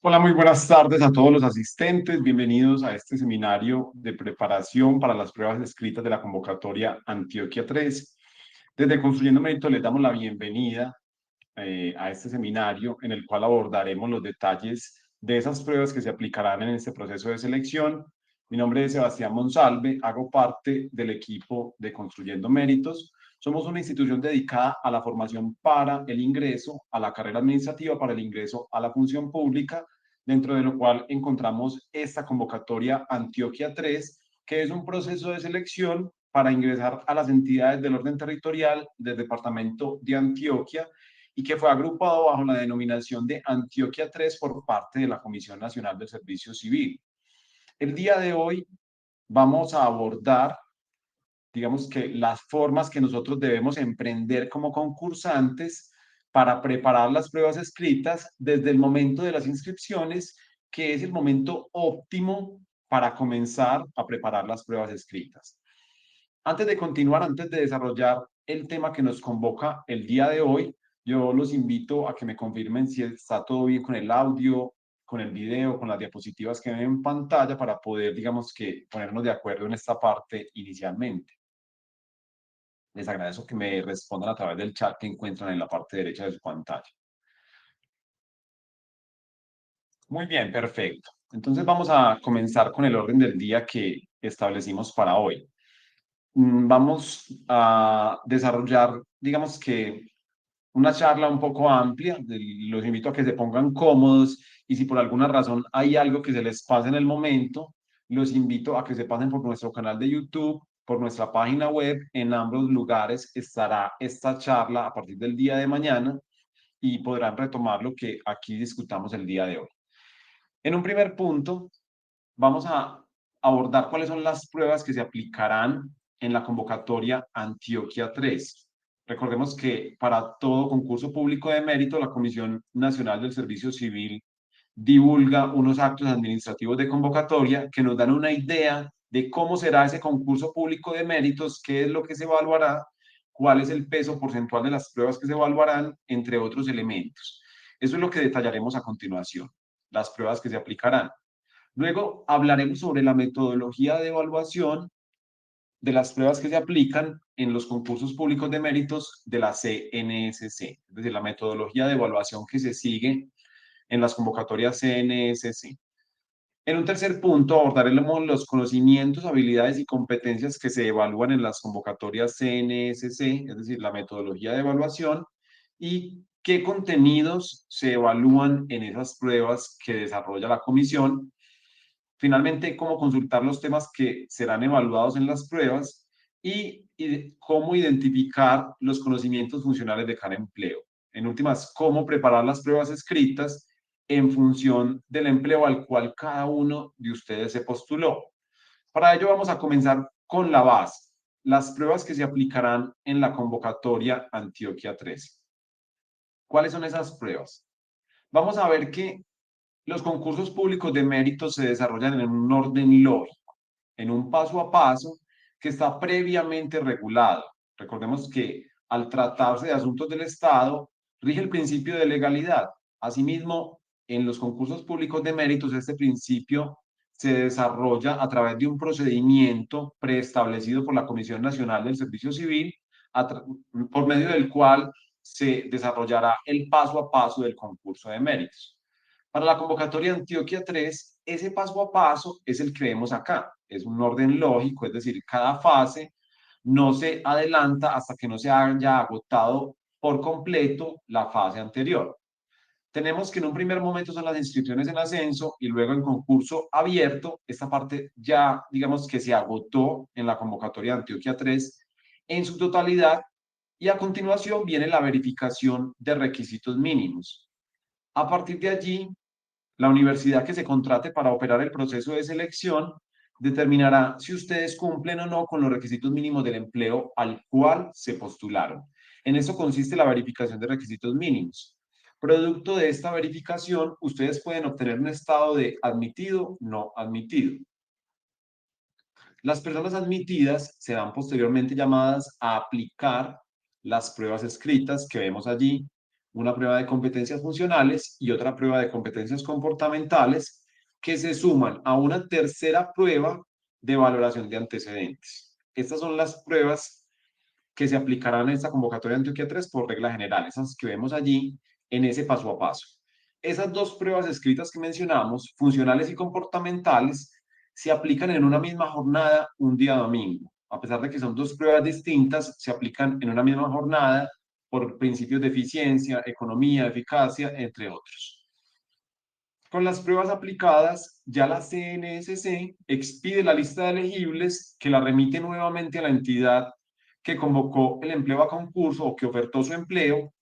Hola, muy buenas tardes a todos los asistentes. Bienvenidos a este seminario de preparación para las pruebas escritas de la convocatoria Antioquia 3. Desde Construyendo Mérito les damos la bienvenida a este seminario en el cual abordaremos los detalles de esas pruebas que se aplicarán en este proceso de selección. Mi nombre es Sebastián Monsalve, hago parte del equipo de Construyendo Méritos. Somos una institución dedicada a la formación para el ingreso a la carrera administrativa, para el ingreso a la función pública, dentro de lo cual encontramos esta convocatoria Antioquia 3, que es un proceso de selección para ingresar a las entidades del orden territorial del departamento de Antioquia y que fue agrupado bajo la denominación de Antioquia 3 por parte de la Comisión Nacional del Servicio Civil. El día de hoy vamos a abordar, digamos que las formas que nosotros debemos emprender como concursantes para preparar las pruebas escritas desde el momento de las inscripciones, que es el momento óptimo para comenzar a preparar las pruebas escritas. Antes de continuar, antes de desarrollar el tema que nos convoca el día de hoy, yo los invito a que me confirmen si está todo bien con el audio, con el video, con las diapositivas que ven en pantalla para poder, digamos que, ponernos de acuerdo en esta parte inicialmente. Les agradezco que me respondan a través del chat que encuentran en la parte derecha de su pantalla. Muy bien, perfecto. Entonces vamos a comenzar con el orden del día que establecimos para hoy. Vamos a desarrollar, digamos que, una charla un poco amplia. Los invito a que se pongan cómodos y si por alguna razón hay algo que se les pase en el momento, los invito a que se pasen por nuestro canal de YouTube, por nuestra página web. En ambos lugares estará esta charla a partir del día de mañana y podrán retomar lo que aquí discutamos el día de hoy. En un primer punto, vamos a abordar cuáles son las pruebas que se aplicarán en la convocatoria Antioquia 3. Recordemos que para todo concurso público de mérito, la Comisión Nacional del Servicio Civil divulga unos actos administrativos de convocatoria que nos dan una idea de cómo será ese concurso público de méritos, qué es lo que se evaluará, cuál es el peso porcentual de las pruebas que se evaluarán, entre otros elementos. Eso es lo que detallaremos a continuación, las pruebas que se aplicarán. Luego hablaremos sobre la metodología de evaluación de las pruebas que se aplican en los concursos públicos de méritos de la CNSC, es decir, la metodología de evaluación que se sigue en las convocatorias CNSC. En un tercer punto abordaremos los conocimientos, habilidades y competencias que se evalúan en las convocatorias CNSC, es decir, la metodología de evaluación, y qué contenidos se evalúan en esas pruebas que desarrolla la comisión. Finalmente, cómo consultar los temas que serán evaluados en las pruebas y cómo identificar los conocimientos funcionales de cada empleo. En últimas, cómo preparar las pruebas escritas en función del empleo al cual cada uno de ustedes se postuló. Para ello vamos a comenzar con la base, las pruebas que se aplicarán en la convocatoria Antioquia 13. ¿Cuáles son esas pruebas? Vamos a ver que los concursos públicos de mérito se desarrollan en un orden lógico, en un paso a paso que está previamente regulado. Recordemos que al tratarse de asuntos del Estado, rige el principio de legalidad. Asimismo, en los concursos públicos de méritos, este principio se desarrolla a través de un procedimiento preestablecido por la Comisión Nacional del Servicio Civil, por medio del cual se desarrollará el paso a paso del concurso de méritos. Para la convocatoria Antioquia 3, ese paso a paso es el que vemos acá. Es un orden lógico, es decir, cada fase no se adelanta hasta que no se haya agotado por completo la fase anterior. Tenemos que en un primer momento son las inscripciones en ascenso y luego en concurso abierto. Esta parte ya, digamos que se agotó en la convocatoria Antioquia 3 en su totalidad y a continuación viene la verificación de requisitos mínimos. A partir de allí, la universidad que se contrate para operar el proceso de selección determinará si ustedes cumplen o no con los requisitos mínimos del empleo al cual se postularon. En eso consiste la verificación de requisitos mínimos. Producto de esta verificación, ustedes pueden obtener un estado de admitido, no admitido. Las personas admitidas serán posteriormente llamadas a aplicar las pruebas escritas que vemos allí, una prueba de competencias funcionales y otra prueba de competencias comportamentales que se suman a una tercera prueba de valoración de antecedentes. Estas son las pruebas que se aplicarán en esta convocatoria de Antioquia 3 por regla general, esas que vemos allí en ese paso a paso. Esas dos pruebas escritas que mencionamos, funcionales y comportamentales, se aplican en una misma jornada un día domingo. A pesar de que son dos pruebas distintas, se aplican en una misma jornada por principios de eficiencia, economía, eficacia, entre otros. Con las pruebas aplicadas, ya la CNSC expide la lista de elegibles que la remite nuevamente a la entidad que convocó el empleo a concurso o que ofertó su empleo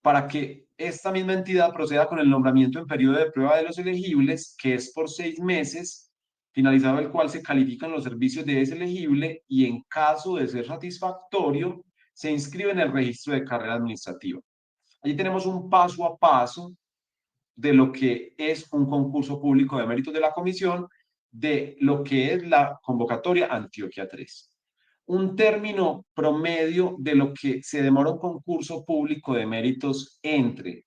para que esta misma entidad proceda con el nombramiento en periodo de prueba de los elegibles, que es por 6 meses, finalizado el cual se califican los servicios de ese elegible y en caso de ser satisfactorio, se inscribe en el registro de carrera administrativa. Allí tenemos un paso a paso de lo que es un concurso público de méritos de la comisión, de lo que es la convocatoria Antioquia 3. Un término promedio de lo que se demora un concurso público de méritos entre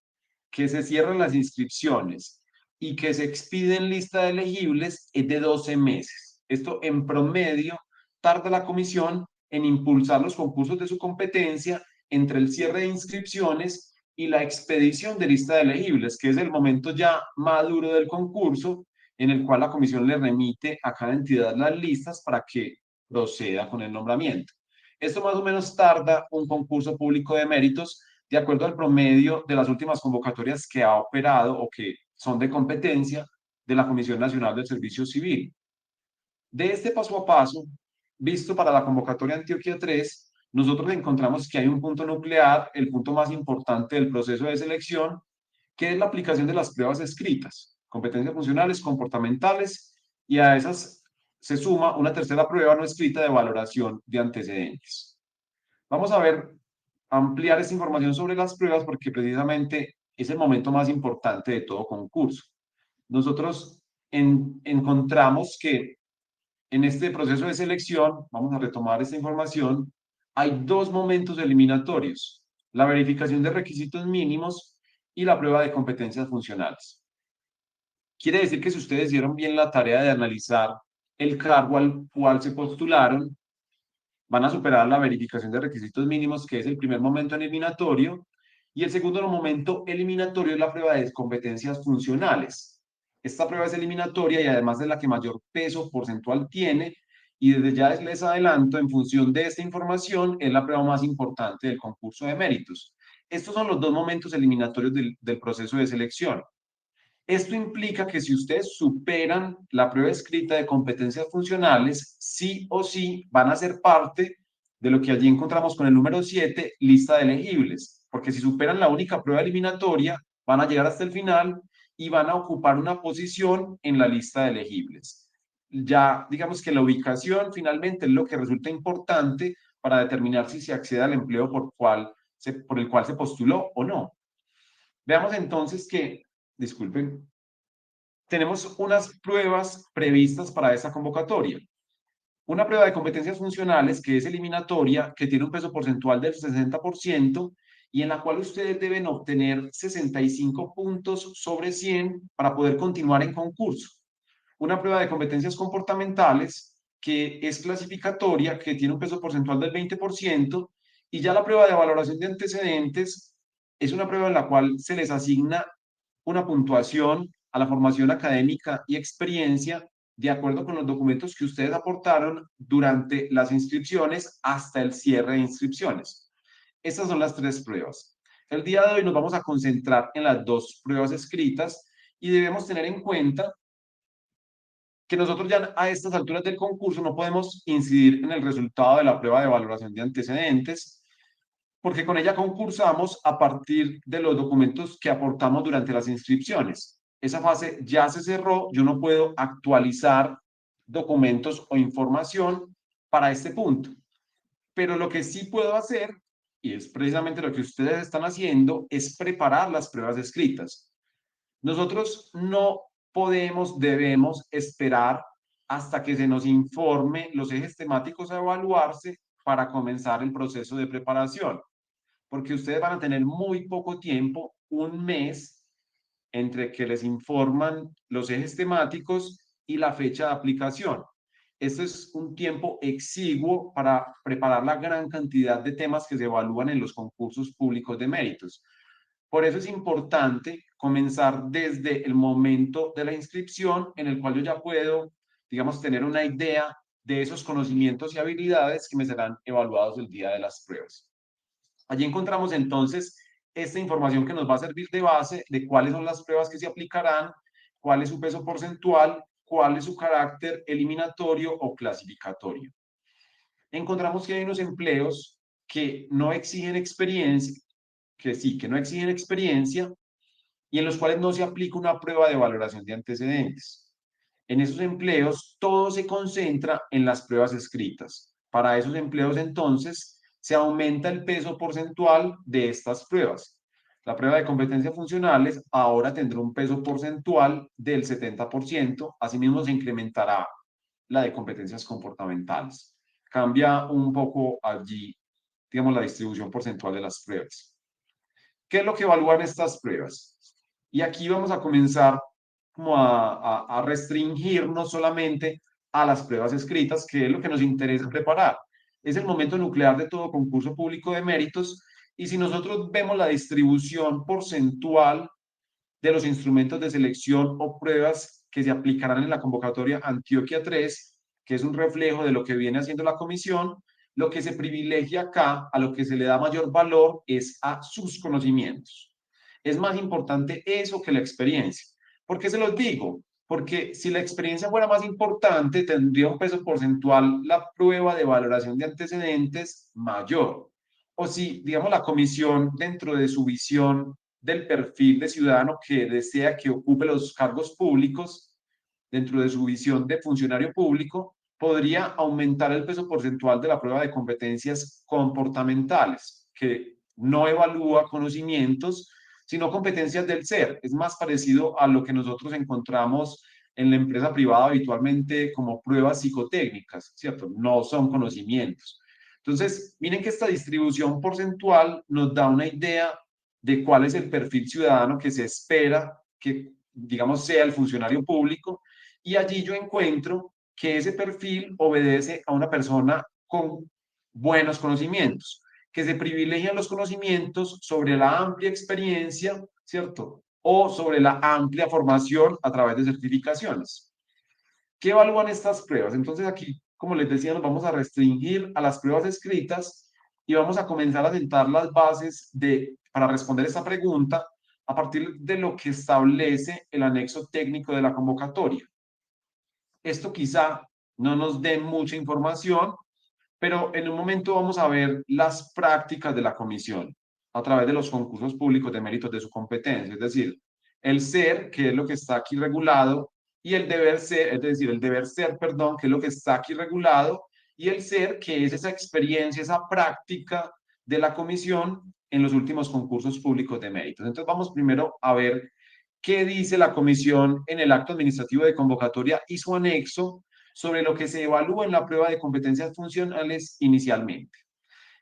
que se cierran las inscripciones y que se expiden lista de elegibles es de 12 meses. Esto en promedio tarda la comisión en impulsar los concursos de su competencia entre el cierre de inscripciones y la expedición de lista de elegibles, que es el momento ya maduro del concurso en el cual la comisión le remite a cada entidad las listas para que proceda con el nombramiento. Esto más o menos tarda un concurso público de méritos de acuerdo al promedio de las últimas convocatorias que ha operado o que son de competencia de la Comisión Nacional del Servicio Civil. De este paso a paso, visto para la convocatoria Antioquia 3, nosotros encontramos que hay un punto nuclear, el punto más importante del proceso de selección, que es la aplicación de las pruebas escritas, competencias funcionales, comportamentales, y a esas se suma una tercera prueba no escrita de valoración de antecedentes. Vamos a ver, ampliar esta información sobre las pruebas porque precisamente es el momento más importante de todo concurso. Nosotros encontramos que en este proceso de selección, vamos a retomar esta información, hay dos momentos eliminatorios, la verificación de requisitos mínimos y la prueba de competencias funcionales. Quiere decir que si ustedes hicieron bien la tarea de analizar el cargo al cual se postularon, van a superar la verificación de requisitos mínimos, que es el primer momento eliminatorio, y el segundo momento eliminatorio es la prueba de competencias funcionales. Esta prueba es eliminatoria y además es la que mayor peso porcentual tiene, y desde ya les adelanto, en función de esta información, es la prueba más importante del concurso de méritos. Estos son los dos momentos eliminatorios del proceso de selección. Esto implica que si ustedes superan la prueba escrita de competencias funcionales, sí o sí van a ser parte de lo que allí encontramos con el número 7, lista de elegibles, porque si superan la única prueba eliminatoria, van a llegar hasta el final y van a ocupar una posición en la lista de elegibles. Ya digamos que la ubicación finalmente es lo que resulta importante para determinar si se accede al empleo por el cual se postuló o no. Veamos entonces que, disculpen, tenemos unas pruebas previstas para esa convocatoria. Una prueba de competencias funcionales que es eliminatoria, que tiene un peso porcentual del 60% y en la cual ustedes deben obtener 65 puntos sobre 100 para poder continuar en concurso. Una prueba de competencias comportamentales que es clasificatoria, que tiene un peso porcentual del 20%, y ya la prueba de valoración de antecedentes es una prueba en la cual se les asigna una puntuación a la formación académica y experiencia de acuerdo con los documentos que ustedes aportaron durante las inscripciones hasta el cierre de inscripciones. Estas son las tres pruebas. El día de hoy nos vamos a concentrar en las dos pruebas escritas y debemos tener en cuenta que nosotros ya a estas alturas del concurso no podemos incidir en el resultado de la prueba de valoración de antecedentes, porque con ella concursamos a partir de los documentos que aportamos durante las inscripciones. Esa fase ya se cerró, yo no puedo actualizar documentos o información para este punto. Pero lo que sí puedo hacer, y es precisamente lo que ustedes están haciendo, es preparar las pruebas escritas. Nosotros no podemos, debemos esperar hasta que se nos informe los ejes temáticos a evaluarse para comenzar el proceso de preparación. porque ustedes van a tener muy poco tiempo, un mes, entre que les informan los ejes temáticos y la fecha de aplicación. Esto es un tiempo exiguo para preparar la gran cantidad de temas que se evalúan en los concursos públicos de méritos. Por eso es importante comenzar desde el momento de la inscripción, en el cual yo ya puedo, digamos, tener una idea de esos conocimientos y habilidades que me serán evaluados el día de las pruebas. Allí encontramos entonces esta información que nos va a servir de base de cuáles son las pruebas que se aplicarán, cuál es su peso porcentual, cuál es su carácter eliminatorio o clasificatorio. Encontramos que hay unos empleos que no exigen experiencia, que no exigen experiencia y en los cuales no se aplica una prueba de valoración de antecedentes. En esos empleos, todo se concentra en las pruebas escritas. Para esos empleos, entonces, se aumenta el peso porcentual de estas pruebas. La prueba de competencias funcionales ahora tendrá un peso porcentual del 70%, asimismo se incrementará la de competencias comportamentales. Cambia un poco allí, digamos, la distribución porcentual de las pruebas. ¿Qué es lo que evalúan estas pruebas? Y aquí vamos a comenzar como a restringirnos solamente a las pruebas escritas, que es lo que nos interesa preparar. Es el momento nuclear de todo concurso público de méritos y si nosotros vemos la distribución porcentual de los instrumentos de selección o pruebas que se aplicarán en la convocatoria Antioquia 3, que es un reflejo de lo que viene haciendo la comisión, lo que se privilegia acá, a lo que se le da mayor valor, es a sus conocimientos. Es más importante eso que la experiencia. ¿Por qué se los digo? Porque si la experiencia fuera más importante, tendría un peso porcentual la prueba de valoración de antecedentes mayor. O si, digamos, la comisión dentro de su visión del perfil de ciudadano que desea que ocupe los cargos públicos, dentro de su visión de funcionario público, podría aumentar el peso porcentual de la prueba de competencias comportamentales, que no evalúa conocimientos, sino competencias del ser. Es más parecido a lo que nosotros encontramos en la empresa privada habitualmente como pruebas psicotécnicas, ¿cierto? No son conocimientos. Entonces, miren que esta distribución porcentual nos da una idea de cuál es el perfil ciudadano que se espera que, digamos, sea el funcionario público, y allí yo encuentro que ese perfil obedece a una persona con buenos conocimientos, que se privilegian los conocimientos sobre la amplia experiencia, ¿cierto? O sobre la amplia formación a través de certificaciones. ¿Qué evalúan estas pruebas? Entonces aquí, como les decía, nos vamos a restringir a las pruebas escritas y vamos a comenzar a sentar las bases para responder esta pregunta a partir de lo que establece el anexo técnico de la convocatoria. Esto quizá no nos dé mucha información, pero en un momento vamos a ver las prácticas de la comisión a través de los concursos públicos de méritos de su competencia, es decir, el ser, que es lo que está aquí regulado, y el deber ser, es decir, el deber ser, perdón, que es lo que está aquí regulado, y el ser, que es esa experiencia, esa práctica de la comisión en los últimos concursos públicos de méritos. Entonces vamos primero a ver qué dice la comisión en el acto administrativo de convocatoria y su anexo sobre lo que se evalúa en la prueba de competencias funcionales inicialmente.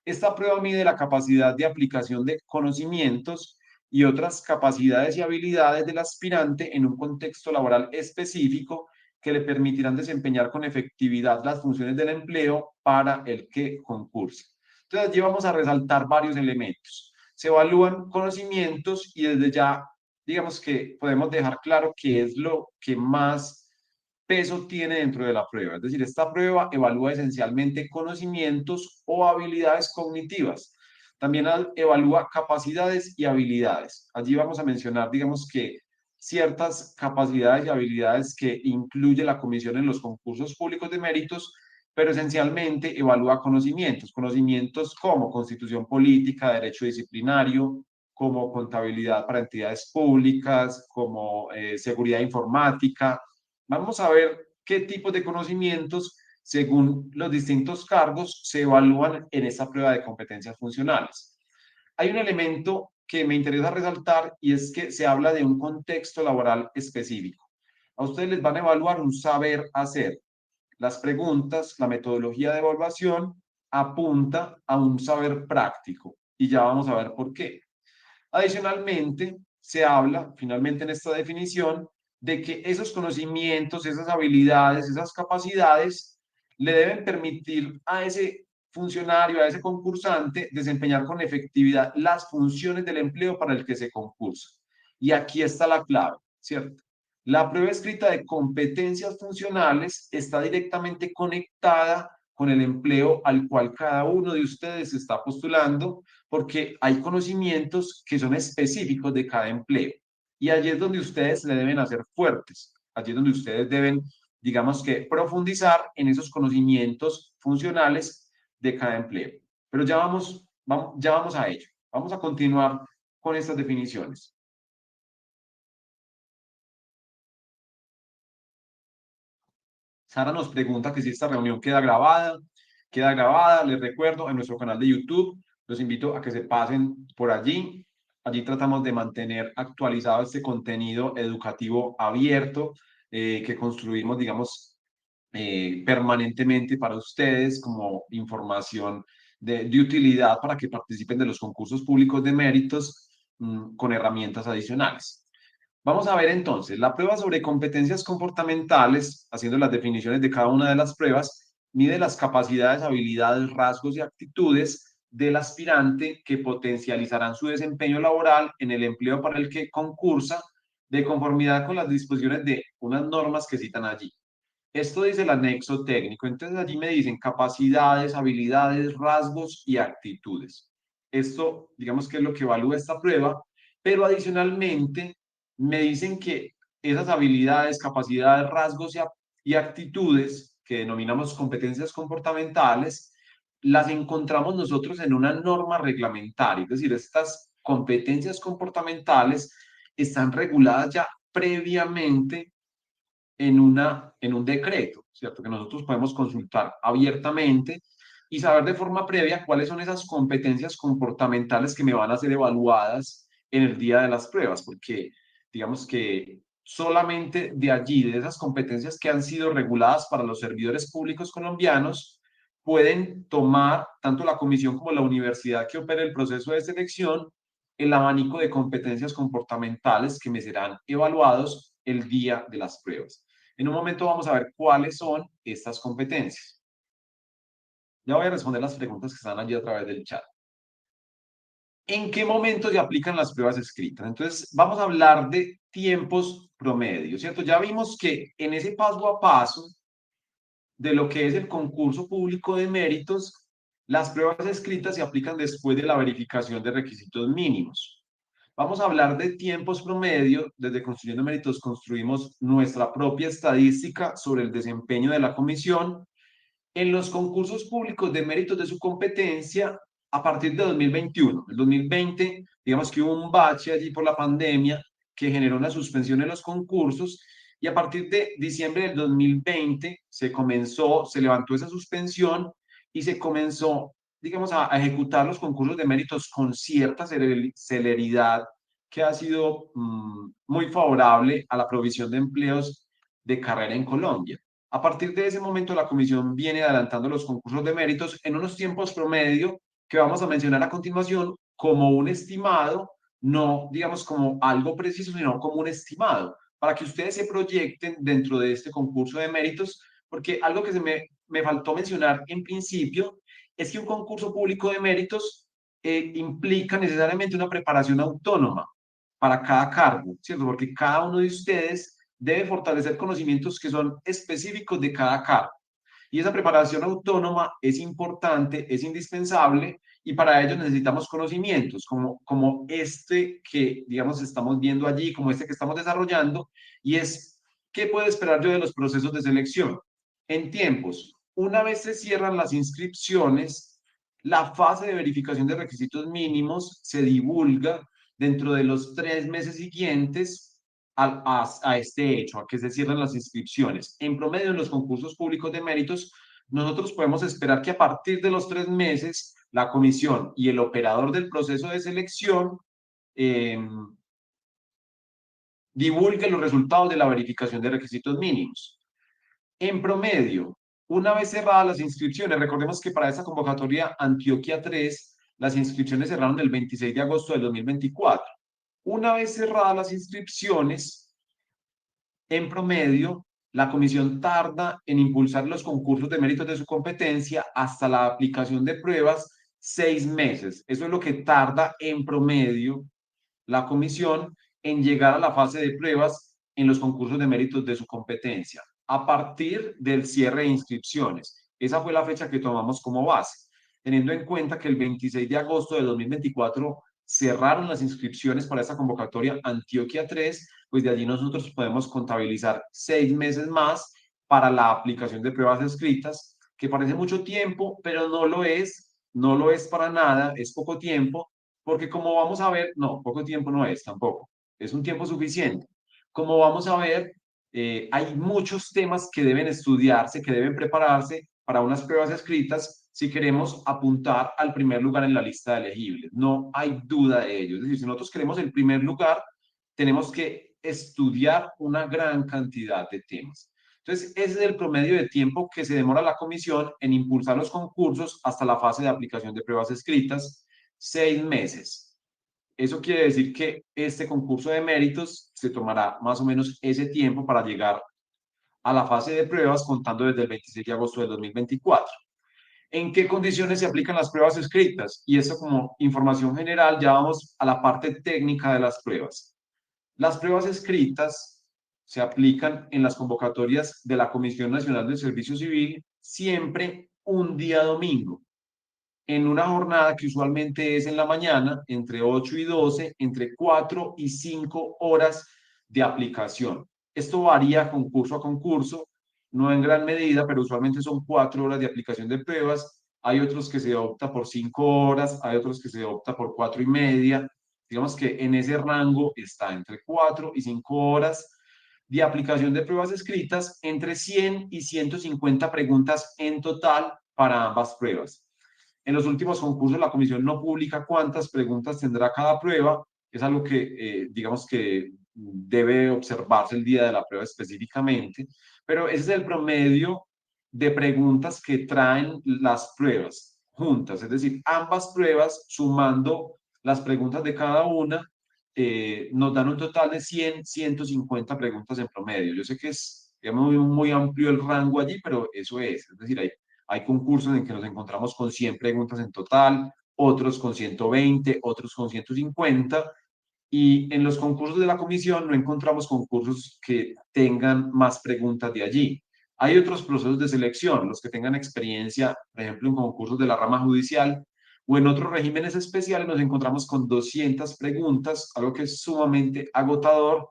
Esta prueba mide la capacidad de aplicación de conocimientos y otras capacidades y habilidades del aspirante en un contexto laboral específico que le permitirán desempeñar con efectividad las funciones del empleo para el que concurse. Entonces, allí vamos a resaltar varios elementos. Se evalúan conocimientos y desde ya, digamos que podemos dejar claro qué es lo que más peso tiene dentro de la prueba. Es decir, esta prueba evalúa esencialmente conocimientos o habilidades cognitivas. También evalúa capacidades y habilidades. Allí vamos a mencionar, digamos que ciertas capacidades y habilidades que incluye la comisión en los concursos públicos de méritos, pero esencialmente evalúa conocimientos, conocimientos como constitución política, derecho disciplinario, como contabilidad para entidades públicas, como seguridad informática. Vamos a ver qué tipos de conocimientos, según los distintos cargos, se evalúan en esta prueba de competencias funcionales. Hay un elemento que me interesa resaltar y es que se habla de un contexto laboral específico. A ustedes les van a evaluar un saber hacer. Las preguntas, la metodología de evaluación apunta a un saber práctico. y ya vamos a ver por qué. Adicionalmente, se habla finalmente en esta definición de que esos conocimientos, esas habilidades, esas capacidades le deben permitir a ese funcionario, a ese concursante, desempeñar con efectividad las funciones del empleo para el que se concursa. Y aquí está la clave, ¿cierto? La prueba escrita de competencias funcionales está directamente conectada con el empleo al cual cada uno de ustedes está postulando, porque hay conocimientos que son específicos de cada empleo. Y allí es donde ustedes le deben hacer fuertes, allí es donde ustedes deben, digamos que, profundizar en esos conocimientos funcionales de cada empleo. Pero ya vamos a ello. Vamos a continuar con estas definiciones. Sara nos pregunta que si esta reunión queda grabada. Queda grabada, les recuerdo, en nuestro canal de YouTube. Los invito a que se pasen por allí. Allí tratamos de mantener actualizado este contenido educativo abierto que construimos, digamos, permanentemente para ustedes como información de utilidad para que participen de los concursos públicos de méritos con herramientas adicionales. Vamos a ver entonces, la prueba sobre competencias comportamentales, haciendo las definiciones de cada una de las pruebas, mide las capacidades, habilidades, rasgos y actitudes del aspirante que potencializarán su desempeño laboral en el empleo para el que concursa de conformidad con las disposiciones de unas normas que citan allí. Esto dice el anexo técnico. Entonces allí me dicen capacidades, habilidades, rasgos y actitudes. Esto, digamos que es lo que evalúa esta prueba, pero adicionalmente me dicen que esas habilidades, capacidades, rasgos y actitudes que denominamos competencias comportamentales, las encontramos nosotros en una norma reglamentaria. Es decir, estas competencias comportamentales están reguladas ya previamente en un decreto, ¿cierto? Que nosotros podemos consultar abiertamente y saber de forma previa cuáles son esas competencias comportamentales que me van a ser evaluadas en el día de las pruebas, porque digamos que solamente de allí, de esas competencias que han sido reguladas para los servidores públicos colombianos, pueden tomar tanto la comisión como la universidad que opera el proceso de selección el abanico de competencias comportamentales que me serán evaluados el día de las pruebas. En un momento vamos a ver cuáles son estas competencias. Ya voy a responder las preguntas que están allí a través del chat. ¿En qué momento se aplican las pruebas escritas? Entonces, vamos a hablar de tiempos promedio, ¿cierto? Ya vimos que en ese paso a paso de lo que es el concurso público de méritos, las pruebas escritas se aplican después de la verificación de requisitos mínimos. Vamos a hablar de tiempos promedio. Desde Construyendo Méritos construimos nuestra propia estadística sobre el desempeño de la comisión en los concursos públicos de méritos de su competencia a partir de 2021. El 2020, digamos que hubo un bache allí por la pandemia que generó una suspensión en los concursos y a partir de diciembre del 2020 se levantó esa suspensión y se comenzó, digamos, a ejecutar los concursos de méritos con cierta celeridad que ha sido muy favorable a la provisión de empleos de carrera en Colombia. A partir de ese momento, la comisión viene adelantando los concursos de méritos en unos tiempos promedio que vamos a mencionar a continuación como un estimado, no digamos como algo preciso, sino como un estimado, para que ustedes se proyecten dentro de este concurso de méritos, porque algo que me faltó mencionar en principio es que un concurso público de méritos implica necesariamente una preparación autónoma para cada cargo, ¿cierto? Porque cada uno de ustedes debe fortalecer conocimientos que son específicos de cada cargo. Y esa preparación autónoma es importante, es indispensable, y para ello necesitamos conocimientos como este que, digamos, estamos viendo allí, como este que estamos desarrollando, y es, ¿qué puedo esperar yo de los procesos de selección? En tiempos, una vez se cierran las inscripciones, la fase de verificación de requisitos mínimos se divulga dentro de los 3 meses siguientes a este hecho, a que se cierren las inscripciones. En promedio, en los concursos públicos de méritos, nosotros podemos esperar que a partir de los 3 meses, la comisión y el operador del proceso de selección eh, divulgue los resultados de la verificación de requisitos mínimos. En promedio, una vez cerradas las inscripciones, recordemos que para esta convocatoria Antioquia 3 Las inscripciones cerraron el 26 de agosto del 2024. Una vez cerradas las inscripciones, en promedio, la comisión tarda en impulsar los concursos de méritos de su competencia hasta la aplicación de pruebas 6 meses. Eso es lo que tarda en promedio la comisión en llegar a la fase de pruebas en los concursos de méritos de su competencia, a partir del cierre de inscripciones. Esa fue la fecha que tomamos como base, teniendo en cuenta que el 26 de agosto de 2024 cerraron las inscripciones para esta convocatoria Antioquia 3, pues de allí nosotros podemos contabilizar 6 meses más para la aplicación de pruebas escritas, que parece mucho tiempo, pero no lo es para nada, es poco tiempo, porque como vamos a ver, no, poco tiempo no es tampoco, es un tiempo suficiente. Como vamos a ver, hay muchos temas que deben estudiarse, que deben prepararse para unas pruebas escritas si queremos apuntar al primer lugar en la lista de elegibles. No hay duda de ello. Es decir, si nosotros queremos el primer lugar, tenemos que estudiar una gran cantidad de temas. Entonces, ese es el promedio de tiempo que se demora la comisión en impulsar los concursos hasta la fase de aplicación de pruebas escritas, 6 meses. Eso quiere decir que este concurso de méritos se tomará más o menos ese tiempo para llegar a la fase de pruebas contando desde el 26 de agosto del 2024. ¿En qué condiciones se aplican las pruebas escritas? Y eso como información general, ya vamos a la parte técnica de las pruebas. Las pruebas escritas se aplican en las convocatorias de la Comisión Nacional del Servicio Civil siempre un día domingo, en una jornada que usualmente es en la mañana, entre 8 y 12, entre 4 y 5 horas de aplicación. Esto varía concurso a concurso, no en gran medida, pero usualmente son 4 horas de aplicación de pruebas. Hay otros que se opta por 5 horas, hay otros que se opta por 4 y media. Digamos que en ese rango está entre 4 y 5 horas de aplicación de pruebas escritas, entre 100 y 150 preguntas en total para ambas pruebas. En los últimos concursos la comisión no publica cuántas preguntas tendrá cada prueba, es algo que digamos que debe observarse el día de la prueba específicamente, pero ese es el promedio de preguntas que traen las pruebas juntas, es decir, ambas pruebas sumando las preguntas de cada una nos dan un total de 100, 150 preguntas en promedio. Yo sé que es digamos, muy amplio el rango allí, pero eso es decir, hay concursos en que nos encontramos con 100 preguntas en total, otros con 120, otros con 150, y en los concursos de la comisión no encontramos concursos que tengan más preguntas de allí. Hay otros procesos de selección, los que tengan experiencia, por ejemplo, en concursos de la rama judicial o en otros regímenes especiales nos encontramos con 200 preguntas, algo que es sumamente agotador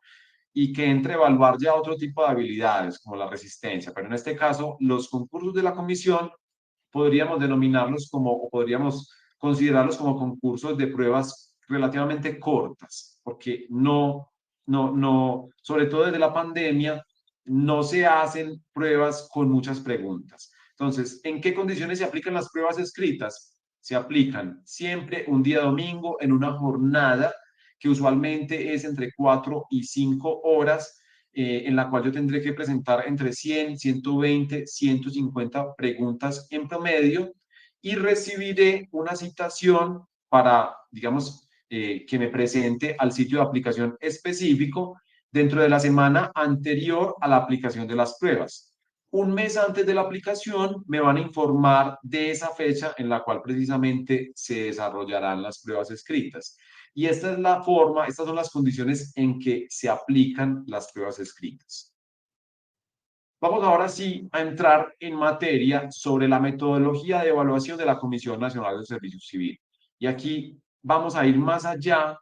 y que entre evaluar ya otro tipo de habilidades, como la resistencia. Pero en este caso, los concursos de la comisión podríamos denominarlos como, o podríamos considerarlos como concursos de pruebas relativamente cortas, porque sobre todo desde la pandemia, no se hacen pruebas con muchas preguntas. Entonces, ¿en qué condiciones se aplican las pruebas escritas? Se aplican siempre un día domingo en una jornada que usualmente es entre 4 y 5 horas, en la cual yo tendré que presentar entre 100, 120, 150 preguntas en promedio y recibiré una citación para, digamos, que me presente al sitio de aplicación específico dentro de la semana anterior a la aplicación de las pruebas. Un mes antes de la aplicación me van a informar de esa fecha en la cual precisamente se desarrollarán las pruebas escritas. Y esta es la forma, estas son las condiciones en que se aplican las pruebas escritas. Vamos ahora sí a entrar en materia sobre la metodología de evaluación de la Comisión Nacional del Servicio Civil. Y aquí vamos a ir más allá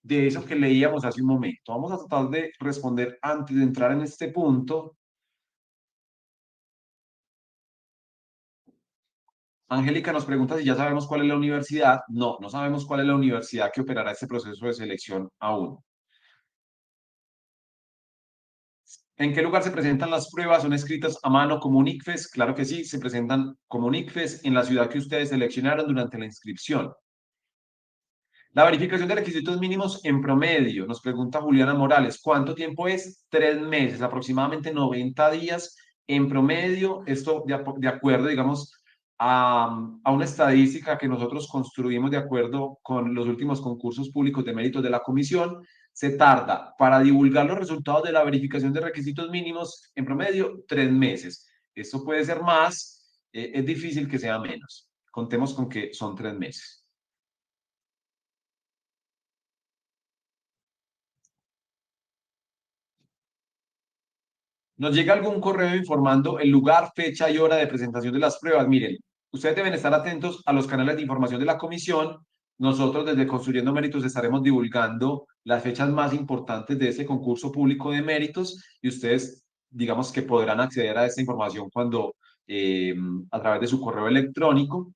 de eso que leíamos hace un momento. Vamos a tratar de responder antes de entrar en este punto. Angélica nos pregunta si ya sabemos cuál es la universidad. No, no sabemos cuál es la universidad que operará este proceso de selección aún. ¿En qué lugar se presentan las pruebas? ¿Son escritas a mano como un ICFES? Claro que sí, se presentan como un ICFES en la ciudad que ustedes seleccionaron durante la inscripción. La verificación de requisitos mínimos en promedio, nos pregunta Juliana Morales, ¿cuánto tiempo es? 3 meses, aproximadamente 90 días en promedio. Esto de acuerdo, digamos, a una estadística que nosotros construimos de acuerdo con los últimos concursos públicos de méritos de la comisión, se tarda para divulgar los resultados de la verificación de requisitos mínimos en promedio 3 meses. Esto puede ser más, es difícil que sea menos. Contemos con que son 3 meses. Nos llega algún correo informando el lugar, fecha y hora de presentación de las pruebas. Miren, ustedes deben estar atentos a los canales de información de la comisión. Nosotros desde Construyendo Méritos estaremos divulgando las fechas más importantes de este concurso público de méritos y ustedes, digamos que podrán acceder a esta información cuando a través de su correo electrónico.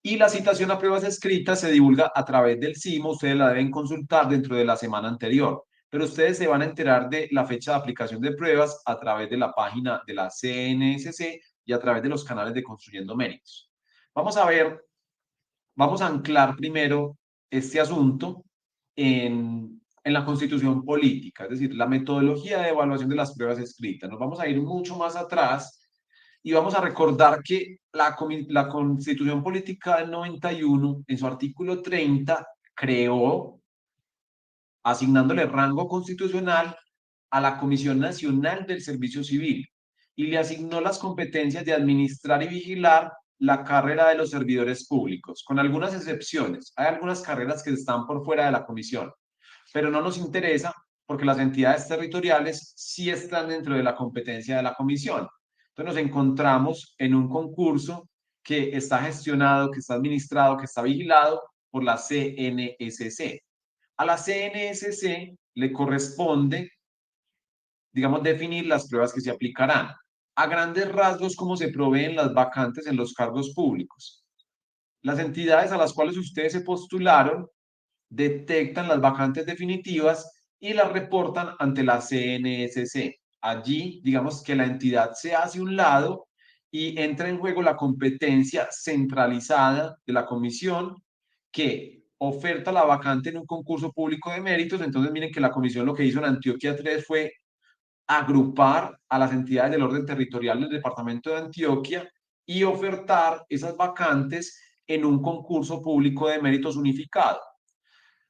Y la citación a pruebas escritas se divulga a través del CIMO. Ustedes la deben consultar dentro de la semana anterior, pero ustedes se van a enterar de la fecha de aplicación de pruebas a través de la página de la CNSC y a través de los canales de Construyendo Méritos. Vamos a ver, vamos a anclar primero este asunto en la constitución política, es decir, la metodología de evaluación de las pruebas escritas. Nos vamos a ir mucho más atrás y vamos a recordar que la Constitución Política del 91, en su artículo 30, creó, asignándole rango constitucional a la Comisión Nacional del Servicio Civil y le asignó las competencias de administrar y vigilar la carrera de los servidores públicos, con algunas excepciones. Hay algunas carreras que están por fuera de la comisión, pero no nos interesa porque las entidades territoriales sí están dentro de la competencia de la comisión. Entonces nos encontramos en un concurso que está gestionado, que está administrado, que está vigilado por la CNSC. A la CNSC le corresponde, digamos, definir las pruebas que se aplicarán. A grandes rasgos, cómo se proveen las vacantes en los cargos públicos. Las entidades a las cuales ustedes se postularon detectan las vacantes definitivas y las reportan ante la CNSC. Allí, digamos que la entidad se hace un lado y entra en juego la competencia centralizada de la comisión que oferta la vacante en un concurso público de méritos. Entonces, miren que la comisión lo que hizo en Antioquia 3 fue agrupar a las entidades del orden territorial del departamento de Antioquia y ofertar esas vacantes en un concurso público de méritos unificado.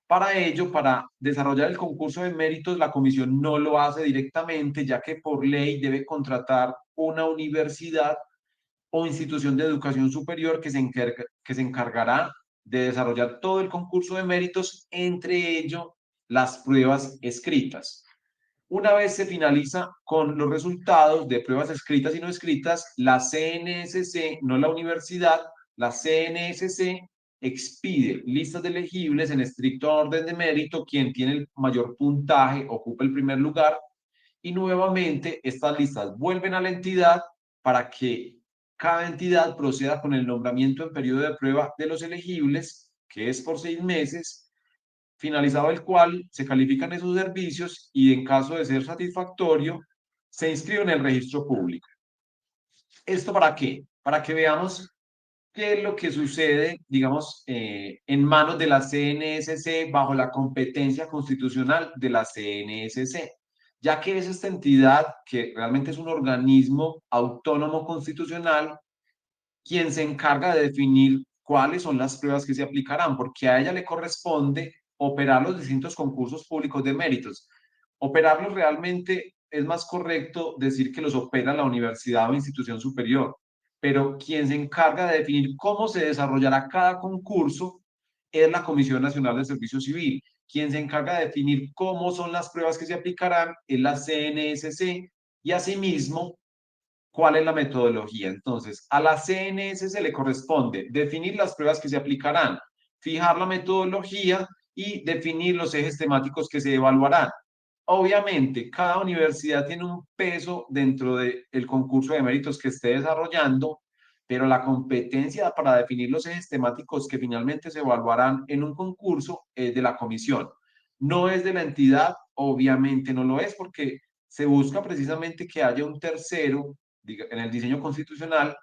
Para ello, para desarrollar el concurso de méritos, la comisión no lo hace directamente, ya que por ley debe contratar una universidad o institución de educación superior que se encargará de desarrollar todo el concurso de méritos, entre ello las pruebas escritas. Una vez se finaliza con los resultados de pruebas escritas y no escritas, la CNSC, no la universidad, la CNSC expide listas de elegibles en estricto orden de mérito. Quien tiene el mayor puntaje ocupa el primer lugar y nuevamente estas listas vuelven a la entidad para que cada entidad proceda con el nombramiento en periodo de prueba de los elegibles, que es por 6 meses, finalizado el cual se califican esos servicios y en caso de ser satisfactorio, se inscribe en el registro público. ¿Esto para qué? Para que veamos qué es lo que sucede, digamos, en manos de la CNSC bajo la competencia constitucional de la CNSC, ya que es esta entidad que realmente es un organismo autónomo constitucional quien se encarga de definir cuáles son las pruebas que se aplicarán, porque a ella le corresponde operar los distintos concursos públicos de méritos. Operarlos realmente es más correcto decir que los opera la universidad o institución superior, pero quien se encarga de definir cómo se desarrollará cada concurso es la Comisión Nacional del Servicio Civil. Quien se encarga de definir cómo son las pruebas que se aplicarán es la CNSC y asimismo cuál es la metodología. Entonces, a la CNS se le corresponde definir las pruebas que se aplicarán, fijar la metodología y definir los ejes temáticos que se evaluarán. Obviamente, cada universidad tiene un peso dentro del concurso de méritos que esté desarrollando, pero la competencia para definir los ejes temáticos que finalmente se evaluarán en un concurso es de la comisión. No es de la entidad, obviamente no lo es, porque se busca precisamente que haya un tercero en el diseño constitucional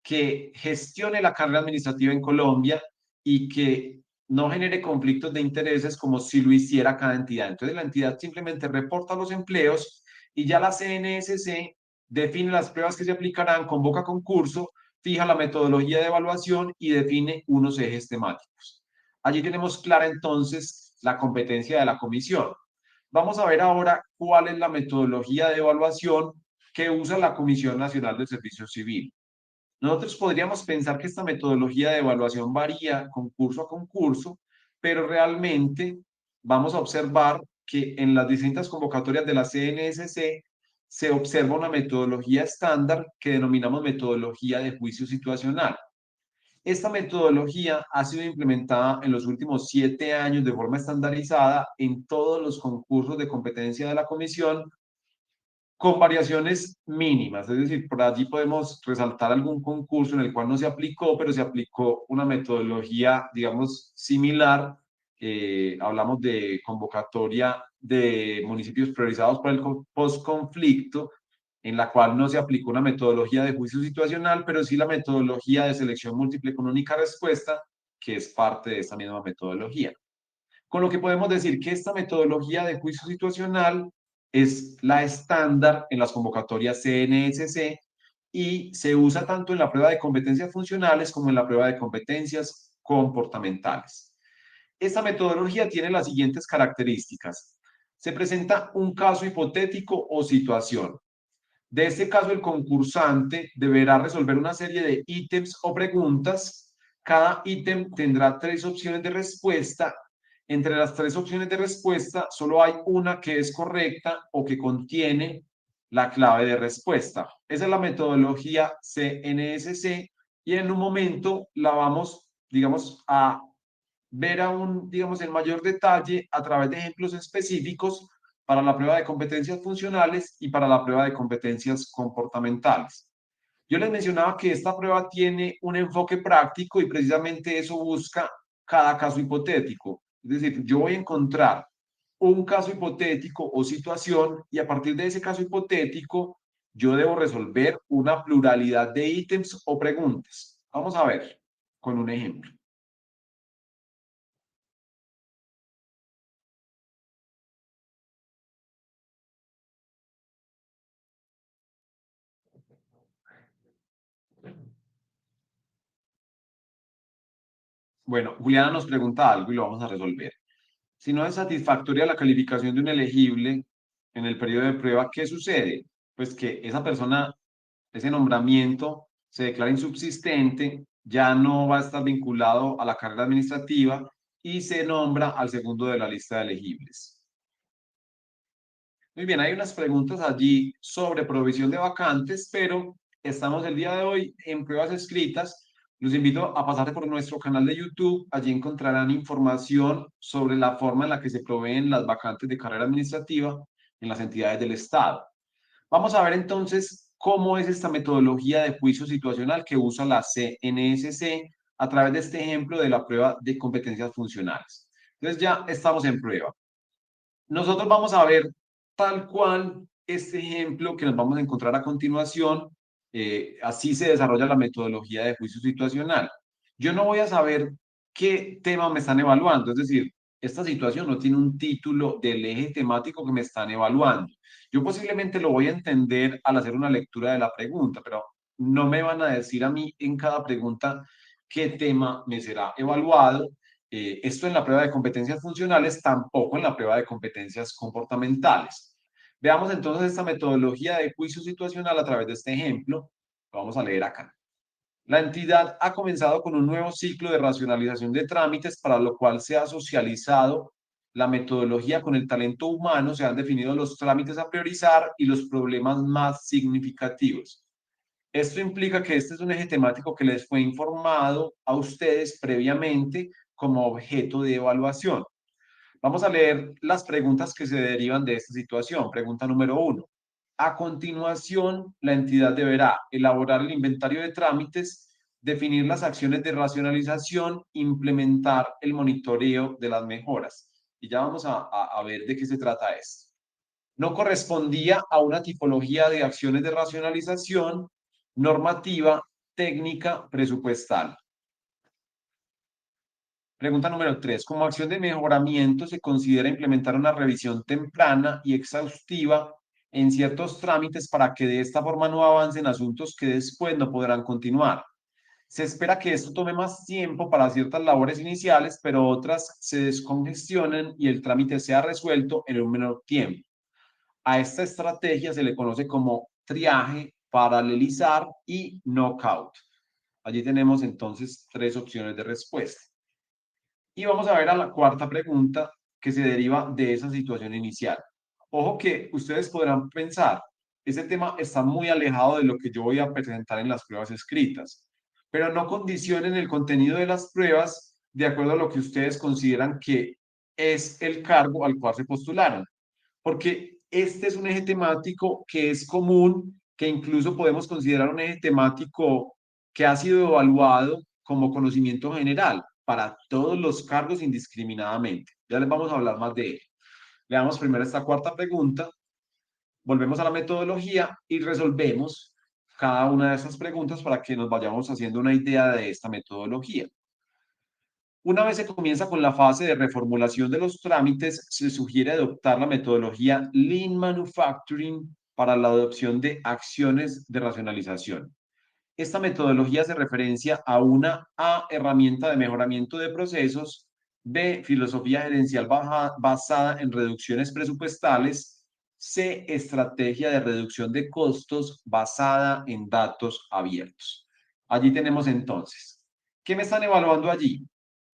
que gestione la carrera administrativa en Colombia y que no genere conflictos de intereses como si lo hiciera cada entidad. Entonces la entidad simplemente reporta los empleos y ya la CNSC define las pruebas que se aplicarán, convoca concurso, fija la metodología de evaluación y define unos ejes temáticos. Allí tenemos clara entonces la competencia de la comisión. Vamos a ver ahora cuál es la metodología de evaluación que usa la Comisión Nacional del Servicio Civil. Nosotros podríamos pensar que esta metodología de evaluación varía concurso a concurso, pero realmente vamos a observar que en las distintas convocatorias de la CNSC se observa una metodología estándar que denominamos metodología de juicio situacional. Esta metodología ha sido implementada en los últimos 7 años de forma estandarizada en todos los concursos de competencia de la Comisión con variaciones mínimas, es decir, por allí podemos resaltar algún concurso en el cual no se aplicó, pero se aplicó una metodología, digamos, similar. Hablamos de convocatoria de municipios priorizados para el postconflicto, en la cual no se aplicó una metodología de juicio situacional, pero sí la metodología de selección múltiple con única respuesta, que es parte de esta misma metodología. Con lo que podemos decir que esta metodología de juicio situacional es la estándar en las convocatorias CNSC y se usa tanto en la prueba de competencias funcionales como en la prueba de competencias comportamentales. Esta metodología tiene las siguientes características. Se presenta un caso hipotético o situación. De este caso, el concursante deberá resolver una serie de ítems o preguntas. Cada ítem tendrá 3 opciones de respuesta. Entre las 3 opciones de respuesta, solo hay una que es correcta o que contiene la clave de respuesta. Esa es la metodología CNSC y en un momento la vamos, digamos, a ver aún, digamos, en mayor detalle a través de ejemplos específicos para la prueba de competencias funcionales y para la prueba de competencias comportamentales. Yo les mencionaba que esta prueba tiene un enfoque práctico y precisamente eso busca cada caso hipotético. Es decir, yo voy a encontrar un caso hipotético o situación y a partir de ese caso hipotético yo debo resolver una pluralidad de ítems o preguntas. Vamos a ver con un ejemplo. Bueno, Juliana nos pregunta algo y lo vamos a resolver. Si no es satisfactoria la calificación de un elegible en el periodo de prueba, ¿qué sucede? Pues que esa persona, ese nombramiento se declara insubsistente, ya no va a estar vinculado a la carrera administrativa y se nombra al segundo de la lista de elegibles. Muy bien, hay unas preguntas allí sobre provisión de vacantes, pero estamos el día de hoy en pruebas escritas. Los invito a pasar por nuestro canal de YouTube. Allí encontrarán información sobre la forma en la que se proveen las vacantes de carrera administrativa en las entidades del Estado. Vamos a ver entonces cómo es esta metodología de juicio situacional que usa la CNSC a través de este ejemplo de la prueba de competencias funcionales. Entonces ya estamos en prueba. Nosotros vamos a ver tal cual este ejemplo que nos vamos a encontrar a continuación. Así se desarrolla la metodología de juicio situacional. Yo no voy a saber qué tema me están evaluando, es decir, esta situación no tiene un título del eje temático que me están evaluando. Yo posiblemente lo voy a entender al hacer una lectura de la pregunta, pero no me van a decir a mí en cada pregunta qué tema me será evaluado. Esto en la prueba de competencias funcionales, tampoco en la prueba de competencias comportamentales. Veamos entonces esta metodología de juicio situacional a través de este ejemplo. Lo vamos a leer acá. La entidad ha comenzado con un nuevo ciclo de racionalización de trámites, para lo cual se ha socializado la metodología con el talento humano, se han definido los trámites a priorizar y los problemas más significativos. Esto implica que este es un eje temático que les fue informado a ustedes previamente como objeto de evaluación. Vamos a leer las preguntas que se derivan de esta situación. Pregunta número 1. A continuación, la entidad deberá elaborar el inventario de trámites, definir las acciones de racionalización, implementar el monitoreo de las mejoras. Y ya vamos a ver de qué se trata esto. No correspondía a una tipología de acciones de racionalización normativa, técnica, presupuestal. Pregunta número 3. Como acción de mejoramiento se considera implementar una revisión temprana y exhaustiva en ciertos trámites para que de esta forma no avancen asuntos que después no podrán continuar. Se espera que esto tome más tiempo para ciertas labores iniciales, pero otras se descongestionan y el trámite sea resuelto en un menor tiempo. A esta estrategia se le conoce como triaje, paralelizar y knockout. Allí tenemos entonces tres opciones de respuesta. Y vamos a ver a la cuarta pregunta que se deriva de esa situación inicial. Ojo que ustedes podrán pensar, ese tema está muy alejado de lo que yo voy a presentar en las pruebas escritas, pero no condicionen el contenido de las pruebas de acuerdo a lo que ustedes consideran que es el cargo al cual se postularon, porque este es un eje temático que es común, que incluso podemos considerar un eje temático que ha sido evaluado como conocimiento general para todos los cargos indiscriminadamente. Ya les vamos a hablar más de él. Veamos primero esta cuarta pregunta, volvemos a la metodología y resolvemos cada una de esas preguntas para que nos vayamos haciendo una idea de esta metodología. Una vez se comienza con la fase de reformulación de los trámites, se sugiere adoptar la metodología Lean Manufacturing para la adopción de acciones de racionalización. Esta metodología se referencia a una A, herramienta de mejoramiento de procesos, B, filosofía gerencial basada en reducciones presupuestales, C, estrategia de reducción de costos basada en datos abiertos. Allí tenemos entonces, ¿qué me están evaluando allí?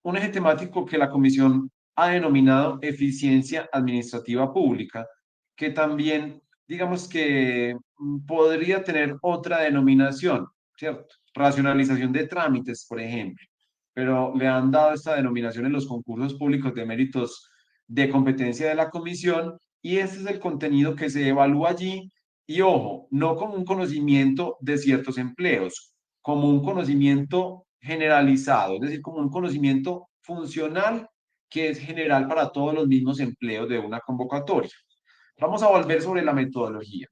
Un eje temático que la comisión ha denominado eficiencia administrativa pública, que también, digamos que podría tener otra denominación, ¿cierto? Racionalización de trámites, por ejemplo, pero le han dado esta denominación en los concursos públicos de méritos de competencia de la comisión y este es el contenido que se evalúa allí y ojo, no como un conocimiento de ciertos empleos, como un conocimiento generalizado, es decir, como un conocimiento funcional que es general para todos los mismos empleos de una convocatoria. Vamos a volver sobre la metodología.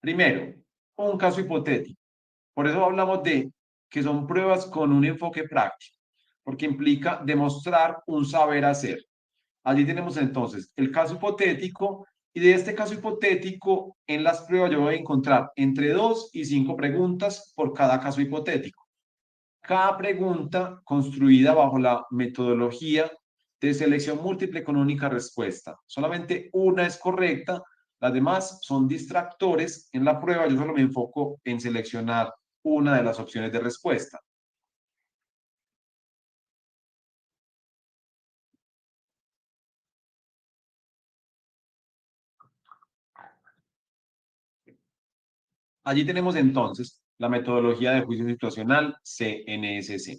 Primero, un caso hipotético. Por eso hablamos de que son pruebas con un enfoque práctico, porque implica demostrar un saber hacer. Allí tenemos entonces el caso hipotético y de este caso hipotético en las pruebas yo voy a encontrar entre 2 y 5 preguntas por cada caso hipotético. Cada pregunta construida bajo la metodología de selección múltiple con única respuesta. Solamente una es correcta, las demás son distractores. En la prueba yo solo me enfoco en seleccionar una de las opciones de respuesta. Allí tenemos entonces la metodología de juicio situacional CNSC.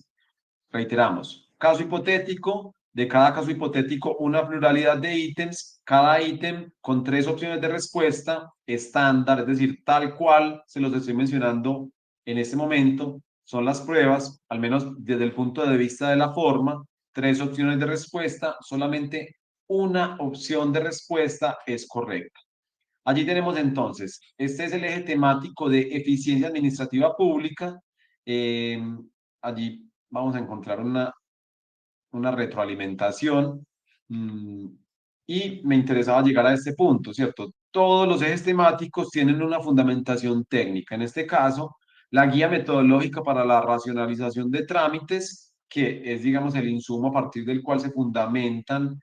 Reiteramos, caso hipotético, de cada caso hipotético una pluralidad de ítems, cada ítem con tres opciones de respuesta estándar, es decir, tal cual se los estoy mencionando en este momento, son las pruebas, al menos desde el punto de vista de la forma, tres opciones de respuesta, solamente una opción de respuesta es correcta. Allí tenemos entonces, este es el eje temático de eficiencia administrativa pública. Eh, allí vamos a encontrar una retroalimentación y me interesaba llegar a este punto, ¿cierto? Todos los ejes temáticos tienen una fundamentación técnica. En este caso, la guía metodológica para la racionalización de trámites, que es, digamos, el insumo a partir del cual se fundamentan,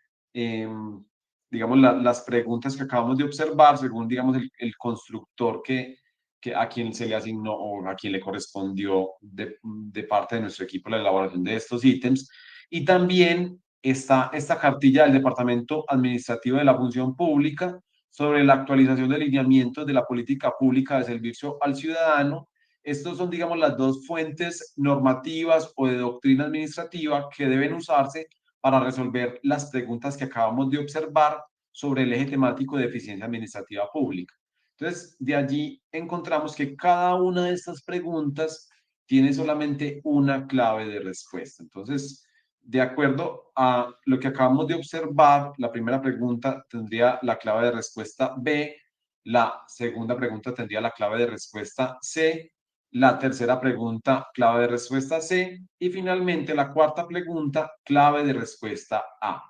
digamos, las preguntas que acabamos de observar, según, digamos, el constructor que a quien se le asignó o a quien le correspondió de parte de nuestro equipo la elaboración de estos ítems. Y también está esta cartilla del Departamento Administrativo de la Función Pública sobre la actualización de lineamientos de la política pública de servicio al ciudadano. Estos son, digamos, las dos fuentes normativas o de doctrina administrativa que deben usarse para resolver las preguntas que acabamos de observar sobre el eje temático de eficiencia administrativa pública. Entonces, de allí encontramos que cada una de estas preguntas tiene solamente una clave de respuesta. Entonces, de acuerdo a lo que acabamos de observar, la primera pregunta tendría la clave de respuesta B, la segunda pregunta tendría la clave de respuesta C, la tercera pregunta, clave de respuesta C, y finalmente la cuarta pregunta, clave de respuesta A.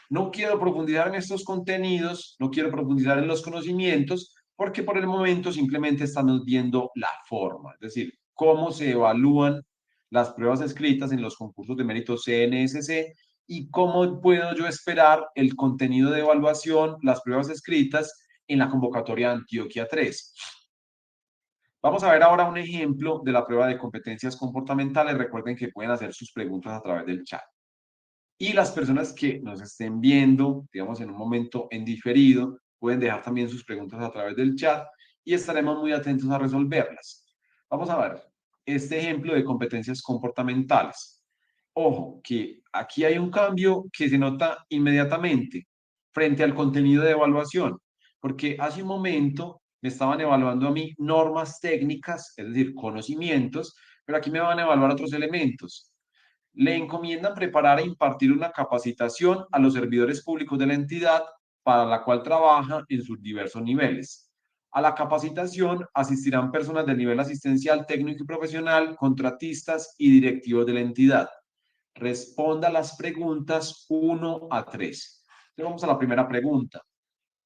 No quiero profundizar en estos contenidos, no quiero profundizar en los conocimientos, porque por el momento simplemente estamos viendo la forma, es decir, cómo se evalúan las pruebas escritas en los concursos de mérito CNSC y cómo puedo yo esperar el contenido de evaluación, las pruebas escritas en la convocatoria de Antioquia 3. Vamos a ver ahora un ejemplo de la prueba de competencias comportamentales. Recuerden que pueden hacer sus preguntas a través del chat. Y las personas que nos estén viendo, digamos, en un momento en diferido, pueden dejar también sus preguntas a través del chat y estaremos muy atentos a resolverlas. Vamos a ver este ejemplo de competencias comportamentales. Ojo, que aquí hay un cambio que se nota inmediatamente frente al contenido de evaluación, porque hace un momento me estaban evaluando a mí normas técnicas, es decir, conocimientos, pero aquí me van a evaluar otros elementos. Le encomiendan preparar e impartir una capacitación a los servidores públicos de la entidad para la cual trabaja en sus diversos niveles. A la capacitación asistirán personas del nivel asistencial, técnico y profesional, contratistas y directivos de la entidad. Responda las preguntas 1 a 3. Entonces vamos a la primera pregunta.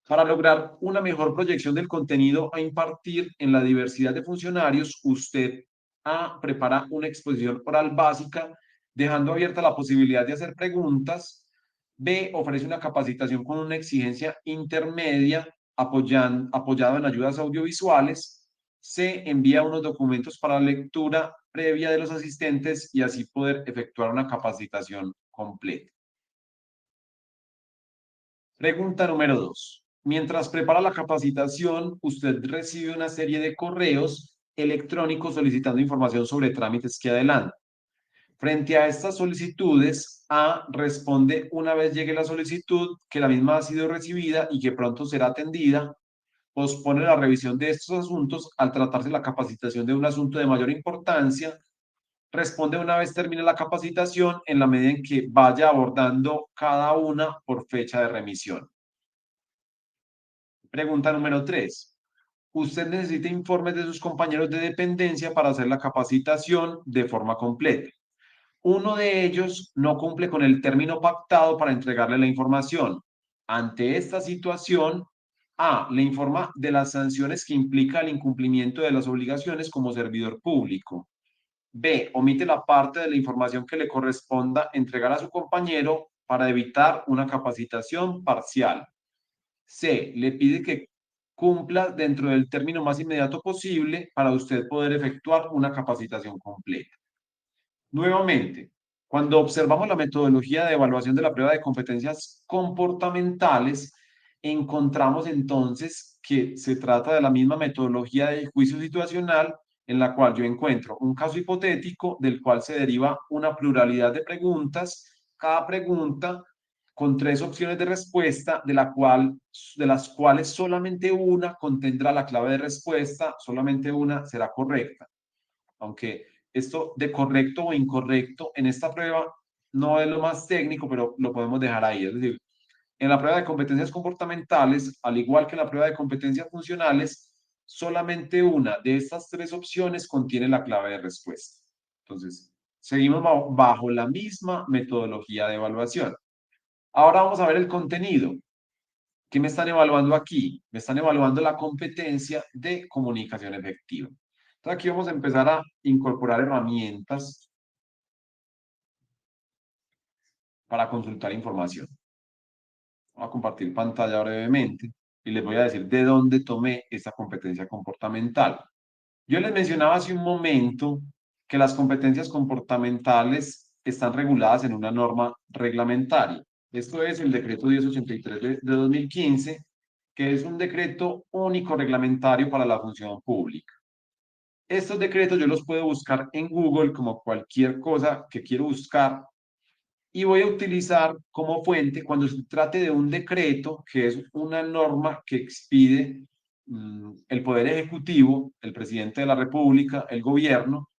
Para lograr una mejor proyección del contenido a impartir en la diversidad de funcionarios, usted A, prepara una exposición oral básica, dejando abierta la posibilidad de hacer preguntas. B, ofrece una capacitación con una exigencia intermedia apoyado en ayudas audiovisuales. C, envía unos documentos para lectura previa de los asistentes y así poder efectuar una capacitación completa. Pregunta número 2. Mientras prepara la capacitación, usted recibe una serie de correos electrónicos solicitando información sobre trámites que adelanta. Frente a estas solicitudes, A responde una vez llegue la solicitud que la misma ha sido recibida y que pronto será atendida. Pospone la revisión de estos asuntos al tratarse la capacitación de un asunto de mayor importancia. Responde una vez termine la capacitación en la medida en que vaya abordando cada una por fecha de remisión. Pregunta número 3. Usted necesita informes de sus compañeros de dependencia para hacer la capacitación de forma completa. Uno de ellos no cumple con el término pactado para entregarle la información. Ante esta situación, A, le informa de las sanciones que implica el incumplimiento de las obligaciones como servidor público. B, omite la parte de la información que le corresponda entregar a su compañero para evitar una capacitación parcial. C, le pide que cumpla dentro del término más inmediato posible para usted poder efectuar una capacitación completa. Nuevamente, cuando observamos la metodología de evaluación de la prueba de competencias comportamentales, encontramos entonces que se trata de la misma metodología de juicio situacional en la cual yo encuentro un caso hipotético del cual se deriva una pluralidad de preguntas, cada pregunta con 3 opciones de respuesta, de las cuales solamente una contendrá la clave de respuesta, solamente una será correcta. Aunque esto de correcto o incorrecto en esta prueba no es lo más técnico, pero lo podemos dejar ahí. Es decir, en la prueba de competencias comportamentales, al igual que en la prueba de competencias funcionales, solamente una de estas 3 opciones contiene la clave de respuesta. Entonces, seguimos bajo la misma metodología de evaluación. Ahora vamos a ver el contenido. ¿Qué me están evaluando aquí? Me están evaluando la competencia de comunicación efectiva. Entonces aquí vamos a empezar a incorporar herramientas para consultar información. Voy a compartir pantalla brevemente y les voy a decir de dónde tomé esta competencia comportamental. Yo les mencionaba hace un momento que las competencias comportamentales están reguladas en una norma reglamentaria. Esto es el decreto 1083 de 2015, que es un decreto único reglamentario para la función pública. Estos decretos yo los puedo buscar en Google como cualquier cosa que quiero buscar y voy a utilizar como fuente cuando se trate de un decreto, que es una norma que expide el Poder Ejecutivo, el presidente de la República, el gobierno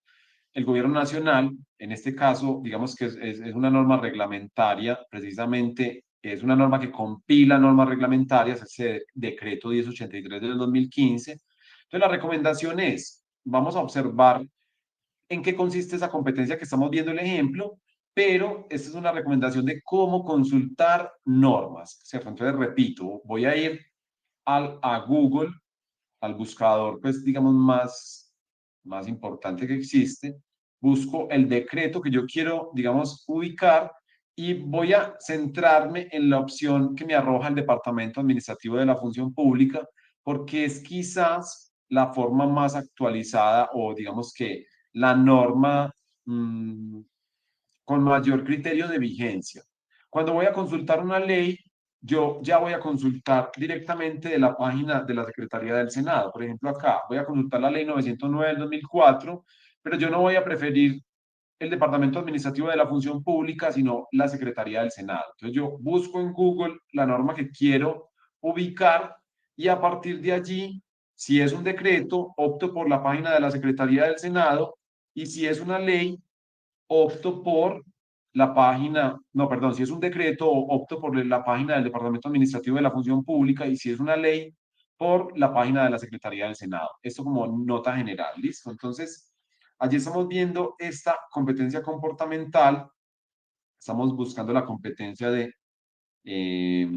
nacional. En este caso, digamos que es una norma reglamentaria, precisamente es una norma que compila normas reglamentarias, ese decreto 1083 del 2015. Entonces, la recomendación es, vamos a observar en qué consiste esa competencia que estamos viendo el ejemplo, pero esta es una recomendación de cómo consultar normas, ¿cierto? Entonces, repito, voy a ir a Google, al buscador, pues, digamos, más importante que existe, busco el decreto que yo quiero, digamos, ubicar y voy a centrarme en la opción que me arroja el Departamento Administrativo de la Función Pública, porque es quizás la forma más actualizada o digamos que la norma con mayor criterio de vigencia. Cuando voy a consultar una ley, yo ya voy a consultar directamente de la página de la Secretaría del Senado. Por ejemplo, acá voy a consultar la ley 909 del 2004, pero yo no voy a preferir el Departamento Administrativo de la Función Pública, sino la Secretaría del Senado. Entonces yo busco en Google la norma que quiero ubicar y a partir de allí, si es un decreto, opto por la página de la Secretaría del Senado y si es una ley, opto por la página, no, perdón, si es un decreto, opto por la página del Departamento Administrativo de la Función Pública y si es una ley, por la página de la Secretaría del Senado. Esto como nota general, ¿listo? Entonces, allí estamos viendo esta competencia comportamental, estamos buscando la competencia de eh,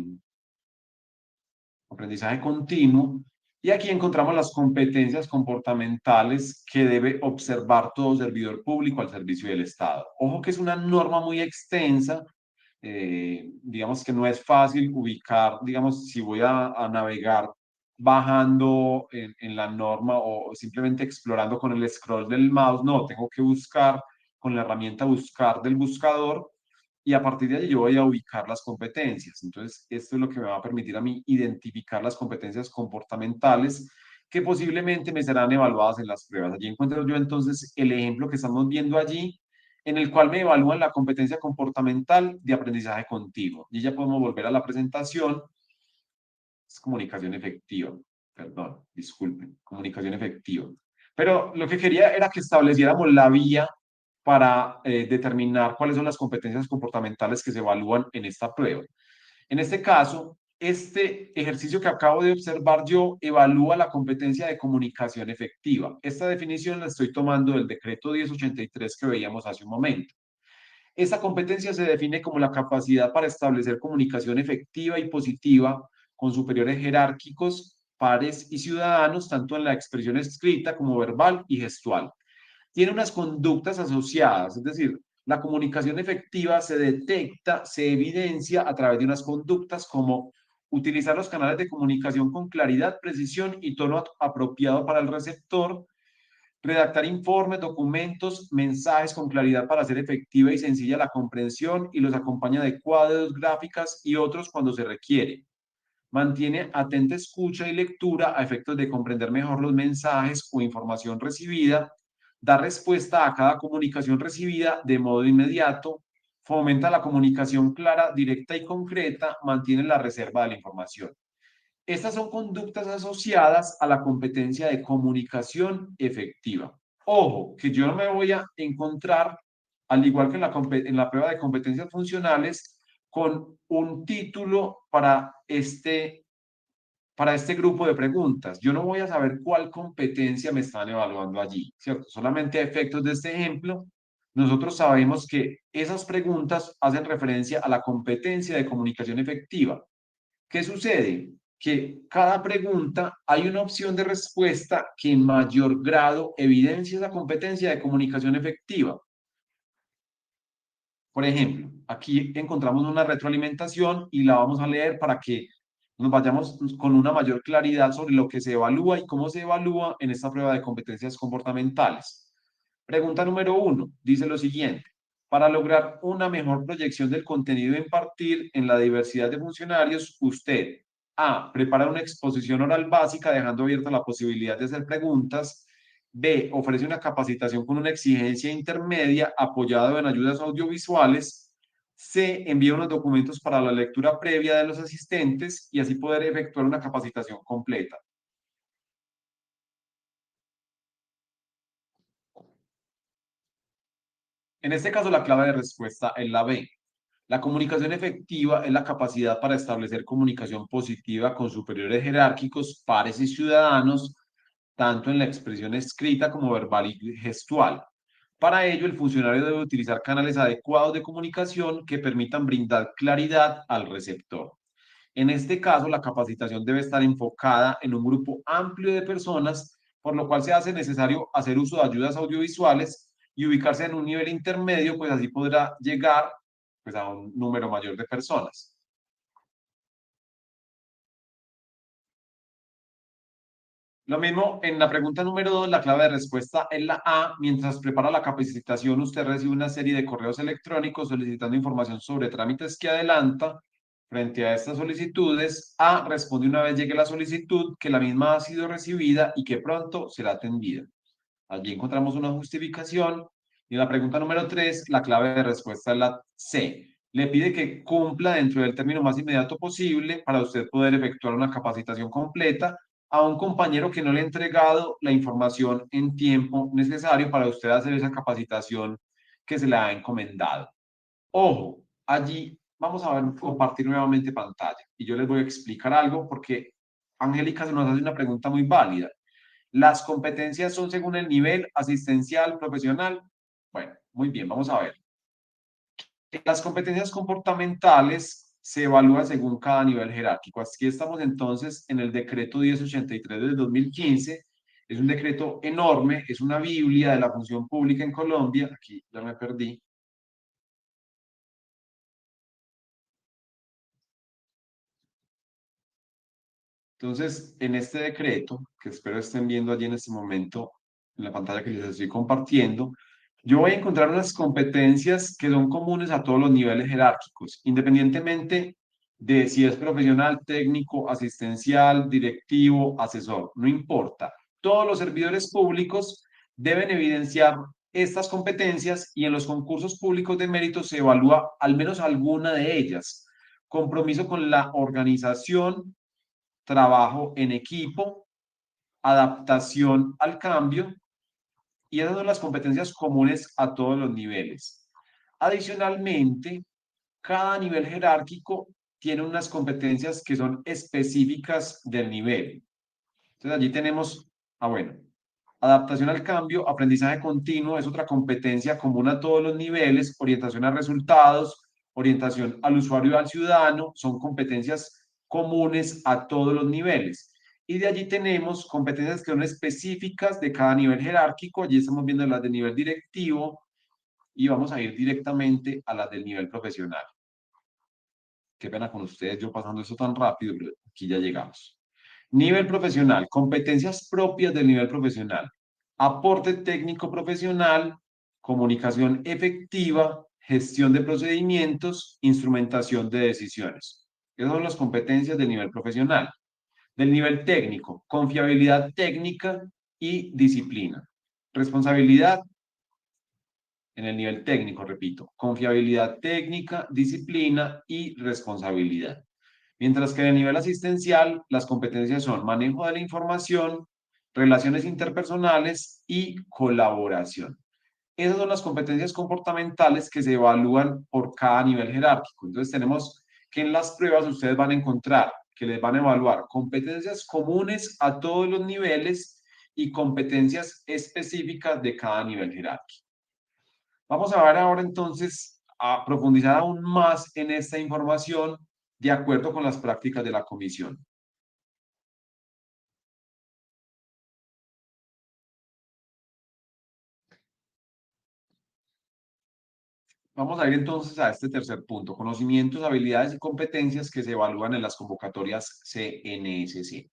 aprendizaje continuo. Y aquí encontramos las competencias comportamentales que debe observar todo servidor público al servicio del Estado. Ojo que es una norma muy extensa, digamos que no es fácil ubicar, digamos, si voy a navegar bajando en la norma o simplemente explorando con el scroll del mouse, no, tengo que buscar con la herramienta buscar del buscador y a partir de allí yo voy a ubicar las competencias. Entonces, esto es lo que me va a permitir a mí identificar las competencias comportamentales que posiblemente me serán evaluadas en las pruebas. Allí encuentro yo entonces el ejemplo que estamos viendo allí, en el cual me evalúan la competencia comportamental de aprendizaje continuo. Y ya podemos volver a la presentación. Es comunicación efectiva. Perdón, disculpen, comunicación efectiva. Pero lo que quería era que estableciéramos la vía para determinar cuáles son las competencias comportamentales que se evalúan en esta prueba. En este caso, este ejercicio que acabo de observar yo evalúa la competencia de comunicación efectiva. Esta definición la estoy tomando del decreto 1083 que veíamos hace un momento. Esta competencia se define como la capacidad para establecer comunicación efectiva y positiva con superiores jerárquicos, pares y ciudadanos, tanto en la expresión escrita como verbal y gestual. Tiene unas conductas asociadas, es decir, la comunicación efectiva se detecta, se evidencia a través de unas conductas como utilizar los canales de comunicación con claridad, precisión y tono apropiado para el receptor, redactar informes, documentos, mensajes con claridad para hacer efectiva y sencilla la comprensión y los acompaña de cuadros, gráficas y otros cuando se requiere. Mantiene atenta escucha y lectura a efectos de comprender mejor los mensajes o información recibida, da respuesta a cada comunicación recibida de modo inmediato, fomenta la comunicación clara, directa y concreta, mantiene la reserva de la información. Estas son conductas asociadas a la competencia de comunicación efectiva. Ojo, que yo no me voy a encontrar, al igual que en la prueba de competencias funcionales, con un título para este grupo de preguntas. Yo no voy a saber cuál competencia me están evaluando allí, ¿cierto? Solamente a efectos de este ejemplo, nosotros sabemos que esas preguntas hacen referencia a la competencia de comunicación efectiva. ¿Qué sucede? Que cada pregunta hay una opción de respuesta que en mayor grado evidencia esa competencia de comunicación efectiva. Por ejemplo, aquí encontramos una retroalimentación y la vamos a leer para que nos vayamos con una mayor claridad sobre lo que se evalúa y cómo se evalúa en esta prueba de competencias comportamentales. Pregunta número 1, dice lo siguiente. Para lograr una mejor proyección del contenido a impartir en la diversidad de funcionarios, usted A. Prepara una exposición oral básica dejando abierta la posibilidad de hacer preguntas. B. Ofrece una capacitación con una exigencia intermedia apoyado en ayudas audiovisuales. C. Envía unos documentos para la lectura previa de los asistentes y así poder efectuar una capacitación completa. En este caso, la clave de respuesta es la B. La comunicación efectiva es la capacidad para establecer comunicación positiva con superiores jerárquicos, pares y ciudadanos, tanto en la expresión escrita como verbal y gestual. Para ello, el funcionario debe utilizar canales adecuados de comunicación que permitan brindar claridad al receptor. En este caso, la capacitación debe estar enfocada en un grupo amplio de personas, por lo cual se hace necesario hacer uso de ayudas audiovisuales y ubicarse en un nivel intermedio, pues así podrá llegar pues, a un número mayor de personas. Lo mismo en la pregunta número 2, la clave de respuesta es la A. Mientras prepara la capacitación, usted recibe una serie de correos electrónicos solicitando información sobre trámites que adelanta. Frente a estas solicitudes, A responde una vez llegue la solicitud que la misma ha sido recibida y que pronto será atendida. Allí encontramos una justificación. Y en la pregunta número 3, la clave de respuesta es la C. Le pide que cumpla dentro del término más inmediato posible para usted poder efectuar una capacitación completa a un compañero que no le ha entregado la información en tiempo necesario para usted hacer esa capacitación que se le ha encomendado. Ojo, allí vamos a ver, compartir nuevamente pantalla y yo les voy a explicar algo porque Angélica se nos hace una pregunta muy válida. ¿Las competencias son según el nivel asistencial, profesional? Bueno, muy bien, vamos a ver. Las competencias comportamentales se evalúan según cada nivel jerárquico. Aquí estamos entonces en el decreto 1083 del 2015. Es un decreto enorme, es una biblia de la función pública en Colombia. Aquí ya me perdí. Entonces, en este decreto, que espero estén viendo allí en este momento, en la pantalla que les estoy compartiendo, yo voy a encontrar unas competencias que son comunes a todos los niveles jerárquicos, independientemente de si es profesional, técnico, asistencial, directivo, asesor, no importa. Todos los servidores públicos deben evidenciar estas competencias y en los concursos públicos de mérito se evalúa al menos alguna de ellas. Compromiso con la organización, trabajo en equipo, adaptación al cambio, y esas son las competencias comunes a todos los niveles. Adicionalmente, cada nivel jerárquico tiene unas competencias que son específicas del nivel. Entonces allí tenemos, bueno, adaptación al cambio, aprendizaje continuo es otra competencia común a todos los niveles, orientación a resultados, orientación al usuario y al ciudadano, son competencias comunes a todos los niveles. Y de allí tenemos competencias que son específicas de cada nivel jerárquico, allí estamos viendo las de nivel directivo y vamos a ir directamente a las del nivel profesional. Qué pena con ustedes, yo pasando eso tan rápido, pero aquí ya llegamos. Nivel profesional, competencias propias del nivel profesional, aporte técnico profesional, comunicación efectiva, gestión de procedimientos, instrumentación de decisiones. Esas son las competencias del nivel profesional. Del nivel técnico, confiabilidad técnica y disciplina. Responsabilidad en el nivel técnico, repito, confiabilidad técnica, disciplina y responsabilidad. Mientras que en el nivel asistencial, las competencias son manejo de la información, relaciones interpersonales y colaboración. Esas son las competencias comportamentales que se evalúan por cada nivel jerárquico. Entonces tenemos que en las pruebas ustedes van a encontrar que les van a evaluar competencias comunes a todos los niveles y competencias específicas de cada nivel jerárquico. Vamos a ver ahora entonces a profundizar aún más en esta información de acuerdo con las prácticas de la comisión. Vamos a ir entonces a este tercer punto, conocimientos, habilidades y competencias que se evalúan en las convocatorias CNSC.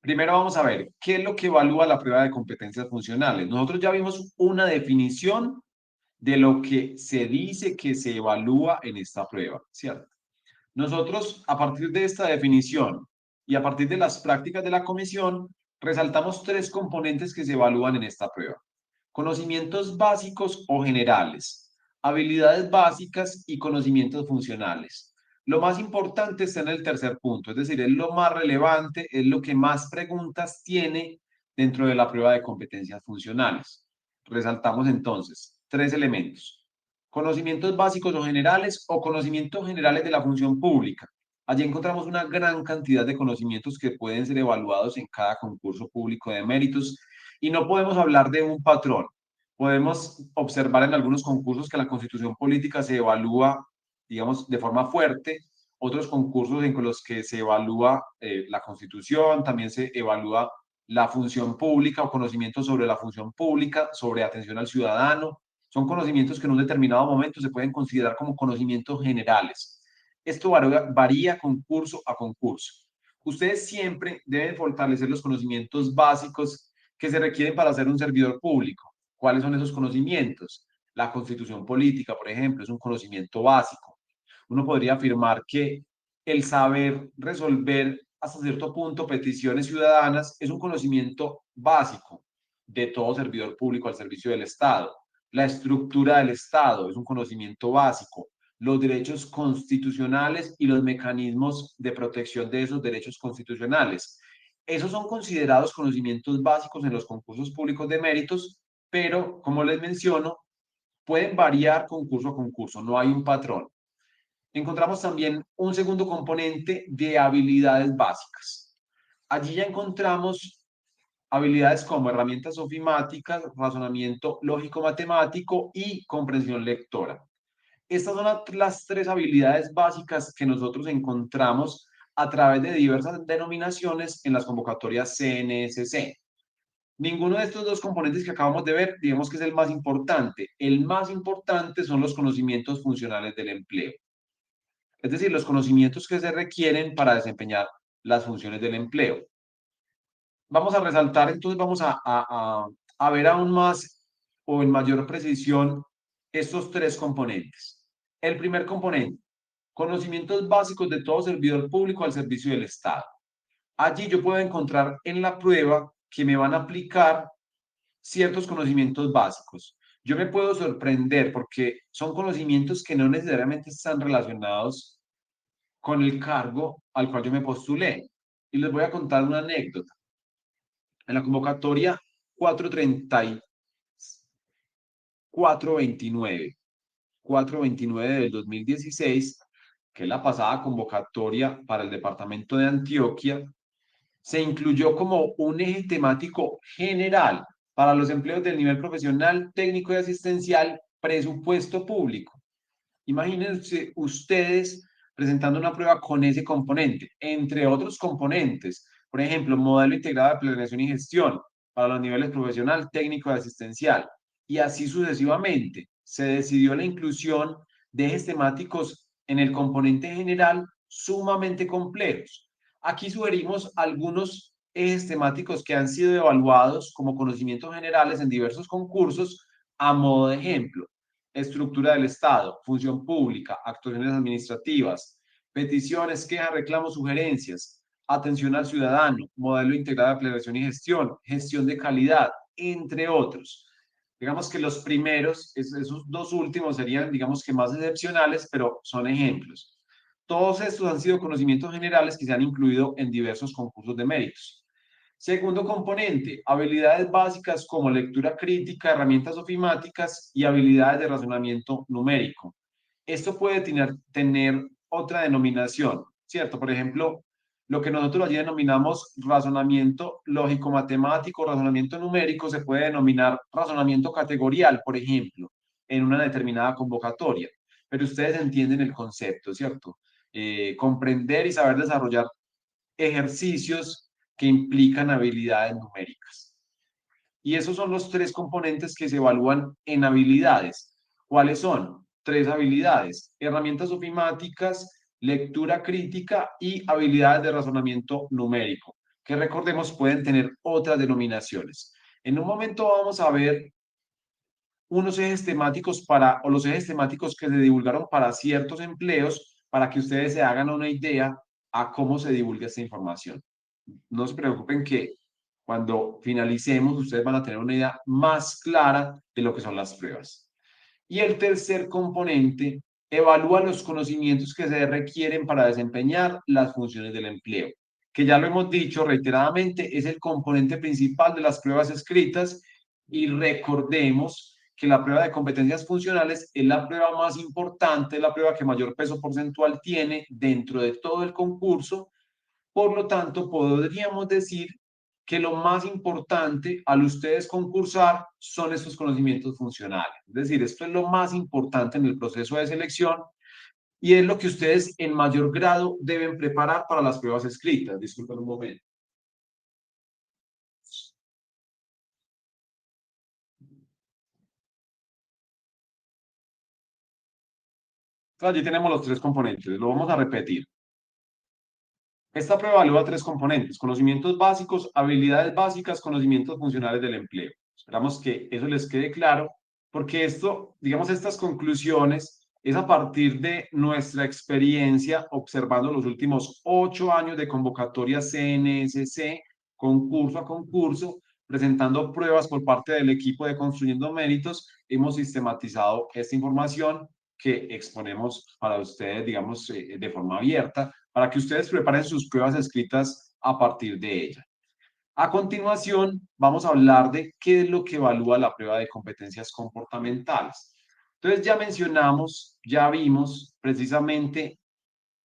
Primero vamos a ver qué es lo que evalúa la prueba de competencias funcionales. Nosotros ya vimos una definición de lo que se dice que se evalúa en esta prueba, ¿cierto? Nosotros, a partir de esta definición y a partir de las prácticas de la comisión, resaltamos tres componentes que se evalúan en esta prueba. Conocimientos básicos o generales, habilidades básicas y conocimientos funcionales. Lo más importante está en el tercer punto, es decir, es lo más relevante, es lo que más preguntas tiene dentro de la prueba de competencias funcionales. Resaltamos entonces tres elementos: conocimientos básicos o generales o conocimientos generales de la función pública. Allí encontramos una gran cantidad de conocimientos que pueden ser evaluados en cada concurso público de méritos y no podemos hablar de un patrón. Podemos observar en algunos concursos que la constitución política se evalúa, digamos, de forma fuerte, otros concursos en los que se evalúa la constitución, también se evalúa la función pública o conocimientos sobre la función pública, sobre atención al ciudadano. Son conocimientos que en un determinado momento se pueden considerar como conocimientos generales. Esto varía concurso a concurso. Ustedes siempre deben fortalecer los conocimientos básicos que se requieren para ser un servidor público. ¿Cuáles son esos conocimientos? La constitución política, por ejemplo, es un conocimiento básico. Uno podría afirmar que el saber resolver hasta cierto punto peticiones ciudadanas es un conocimiento básico de todo servidor público al servicio del Estado. La estructura del Estado es un conocimiento básico. Los derechos constitucionales y los mecanismos de protección de esos derechos constitucionales. Esos son considerados conocimientos básicos en los concursos públicos de méritos, pero como les menciono, pueden variar concurso a concurso, no hay un patrón. Encontramos también un segundo componente de habilidades básicas. Allí ya encontramos habilidades como herramientas ofimáticas, razonamiento lógico-matemático y comprensión lectora. Estas son las tres habilidades básicas que nosotros encontramos a través de diversas denominaciones en las convocatorias CNSC. Ninguno de estos dos componentes que acabamos de ver, digamos que es el más importante. El más importante son los conocimientos funcionales del empleo. Es decir, los conocimientos que se requieren para desempeñar las funciones del empleo. Vamos a resaltar, entonces vamos a ver aún más o en mayor precisión estos tres componentes. El primer componente, conocimientos básicos de todo servidor público al servicio del Estado. Allí yo puedo encontrar en la prueba que me van a aplicar ciertos conocimientos básicos. Yo me puedo sorprender porque son conocimientos que no necesariamente están relacionados con el cargo al cual yo me postulé. Y les voy a contar una anécdota. En la convocatoria 429 del 2016, que es la pasada convocatoria para el departamento de Antioquia, se incluyó como un eje temático general para los empleos del nivel profesional, técnico y asistencial, presupuesto público. Imagínense ustedes presentando una prueba con ese componente, entre otros componentes. Por ejemplo, modelo integrado de planeación y gestión para los niveles profesional, técnico y asistencial. Y así sucesivamente. Se decidió la inclusión de ejes temáticos en el componente general sumamente complejos. Aquí sugerimos algunos ejes temáticos que han sido evaluados como conocimientos generales en diversos concursos a modo de ejemplo: estructura del Estado, función pública, actuaciones administrativas, peticiones, quejas, reclamos, sugerencias, atención al ciudadano, modelo integrado de planeación y gestión, gestión de calidad, entre otros. Digamos que los primeros, esos dos últimos serían, digamos que más excepcionales, pero son ejemplos. Todos estos han sido conocimientos generales que se han incluido en diversos concursos de méritos. Segundo componente, habilidades básicas como lectura crítica, herramientas ofimáticas y habilidades de razonamiento numérico. Esto puede tener otra denominación, ¿cierto? Por ejemplo, lo que nosotros allí denominamos razonamiento lógico-matemático, razonamiento numérico, se puede denominar razonamiento categorial, por ejemplo, en una determinada convocatoria. Pero ustedes entienden el concepto, ¿cierto? Comprender y saber desarrollar ejercicios que implican habilidades numéricas. Y esos son los tres componentes que se evalúan en habilidades. ¿Cuáles son? Tres habilidades: herramientas ofimáticas, lectura crítica y habilidades de razonamiento numérico, que recordemos pueden tener otras denominaciones. En un momento vamos a ver unos ejes temáticos o los ejes temáticos que se divulgaron para ciertos empleos para que ustedes se hagan una idea a cómo se divulga esta información. No se preocupen que cuando finalicemos ustedes van a tener una idea más clara de lo que son las pruebas. Y el tercer componente evalúa los conocimientos que se requieren para desempeñar las funciones del empleo, que ya lo hemos dicho reiteradamente, es el componente principal de las pruebas escritas. Y recordemos que la prueba de competencias funcionales es la prueba más importante, la prueba que mayor peso porcentual tiene dentro de todo el concurso. Por lo tanto, podríamos decir que lo más importante al ustedes concursar son estos conocimientos funcionales. Es decir, esto es lo más importante en el proceso de selección y es lo que ustedes en mayor grado deben preparar para las pruebas escritas. Disculpen un momento. Allí tenemos los tres componentes, lo vamos a repetir. Esta prueba evalúa tres componentes: conocimientos básicos, habilidades básicas, conocimientos funcionales del empleo. Esperamos que eso les quede claro, porque esto, digamos, estas conclusiones es a partir de nuestra experiencia observando los últimos 8 años de convocatoria CNSC, concurso a concurso, presentando pruebas por parte del equipo de Construyendo Méritos. Hemos sistematizado esta información que exponemos para ustedes, digamos, de forma abierta, para que ustedes preparen sus pruebas escritas a partir de ella. A continuación, vamos a hablar de qué es lo que evalúa la prueba de competencias comportamentales. Entonces, ya mencionamos, ya vimos precisamente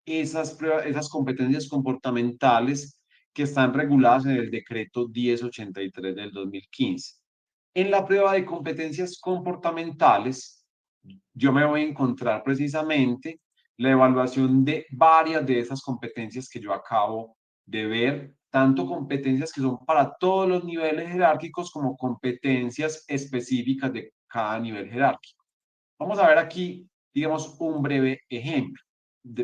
esas pruebas, esas competencias comportamentales que están reguladas en el decreto 1083 del 2015. En la prueba de competencias comportamentales, yo me voy a encontrar precisamente la evaluación de varias de esas competencias que yo acabo de ver, tanto competencias que son para todos los niveles jerárquicos como competencias específicas de cada nivel jerárquico. Vamos a ver aquí, digamos, un breve ejemplo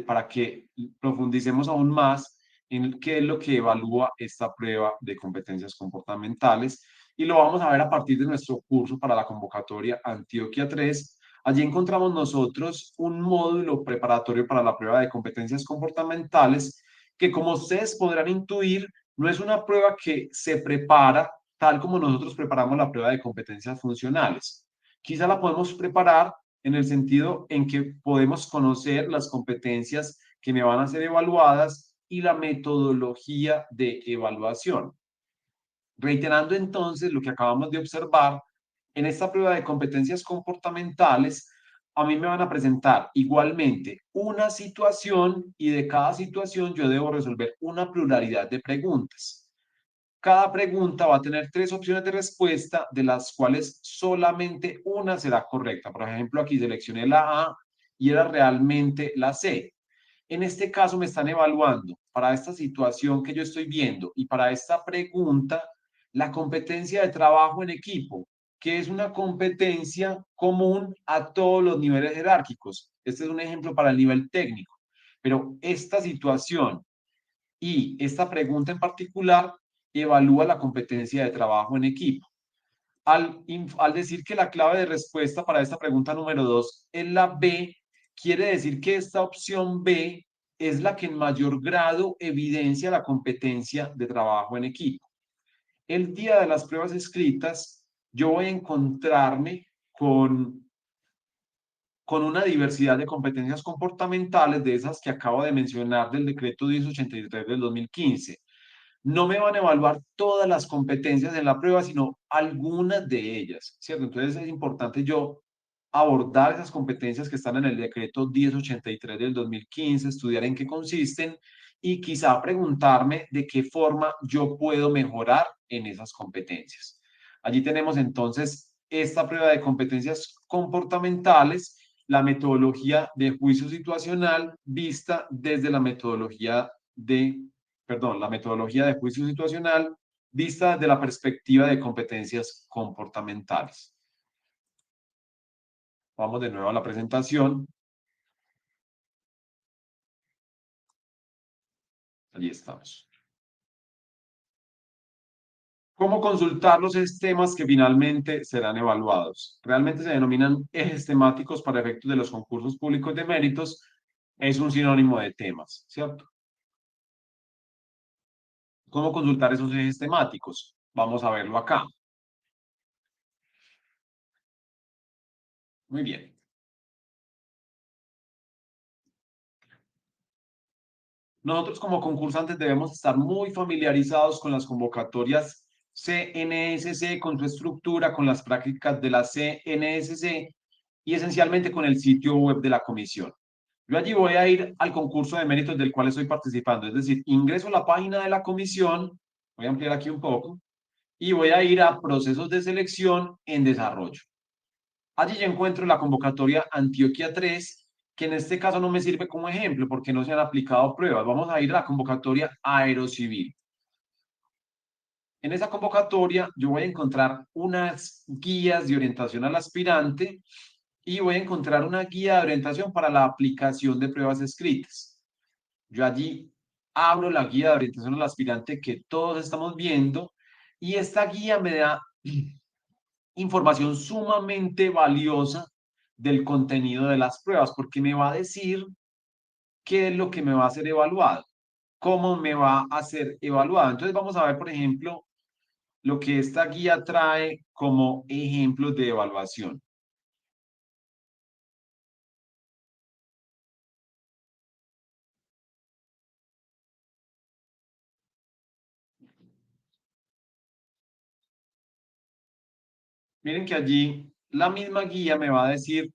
para que profundicemos aún más en qué es lo que evalúa esta prueba de competencias comportamentales, y lo vamos a ver a partir de nuestro curso para la convocatoria Antioquia 3. Allí encontramos nosotros un módulo preparatorio para la prueba de competencias comportamentales que, como ustedes podrán intuir, no es una prueba que se prepara tal como nosotros preparamos la prueba de competencias funcionales. Quizá la podemos preparar en el sentido en que podemos conocer las competencias que me van a ser evaluadas y la metodología de evaluación. Reiterando entonces lo que acabamos de observar, en esta prueba de competencias comportamentales, a mí me van a presentar igualmente una situación y de cada situación yo debo resolver una pluralidad de preguntas. Cada pregunta va a tener tres opciones de respuesta, de las cuales solamente una será correcta. Por ejemplo, aquí seleccioné la A y era realmente la C. En este caso me están evaluando para esta situación que yo estoy viendo y para esta pregunta la competencia de trabajo en equipo, que es una competencia común a todos los niveles jerárquicos. Este es un ejemplo para el nivel técnico, pero esta situación y esta pregunta en particular evalúa la competencia de trabajo en equipo. Al decir que la clave de respuesta para esta pregunta número 2 es la B, quiere decir que esta opción B es la que en mayor grado evidencia la competencia de trabajo en equipo. El día de las pruebas escritas, yo voy a encontrarme con una diversidad de competencias comportamentales de esas que acabo de mencionar del decreto 1083 del 2015. No me van a evaluar todas las competencias en la prueba, sino algunas de ellas, ¿cierto? Entonces es importante yo abordar esas competencias que están en el decreto 1083 del 2015, estudiar en qué consisten y quizá preguntarme de qué forma yo puedo mejorar en esas competencias. Allí tenemos entonces esta prueba de competencias comportamentales, la metodología de juicio situacional vista desde la metodología la metodología de juicio situacional vista desde la perspectiva de competencias comportamentales. Vamos de nuevo a la presentación. Allí estamos. ¿Cómo consultar los temas que finalmente serán evaluados? Realmente se denominan ejes temáticos para efectos de los concursos públicos de méritos. Es un sinónimo de temas, ¿cierto? ¿Cómo consultar esos ejes temáticos? Vamos a verlo acá. Muy bien. Nosotros como concursantes debemos estar muy familiarizados con las convocatorias CNSC, con su estructura, con las prácticas de la CNSC y esencialmente con el sitio web de la comisión. Yo allí voy a ir al concurso de méritos del cual estoy participando, es decir, ingreso a la página de la comisión, voy a ampliar aquí un poco, y voy a ir a procesos de selección en desarrollo. Allí yo encuentro la convocatoria Antioquia 3, que en este caso no me sirve como ejemplo porque no se han aplicado pruebas. Vamos a ir a la convocatoria Aerocivil. En esa convocatoria yo voy a encontrar unas guías de orientación al aspirante y voy a encontrar una guía de orientación para la aplicación de pruebas escritas. Yo allí abro la guía de orientación al aspirante que todos estamos viendo y esta guía me da información sumamente valiosa del contenido de las pruebas porque me va a decir qué es lo que me va a ser evaluado, cómo me va a ser evaluado. Entonces vamos a ver, por ejemplo, lo que esta guía trae como ejemplos de evaluación. Miren que allí la misma guía me va a decir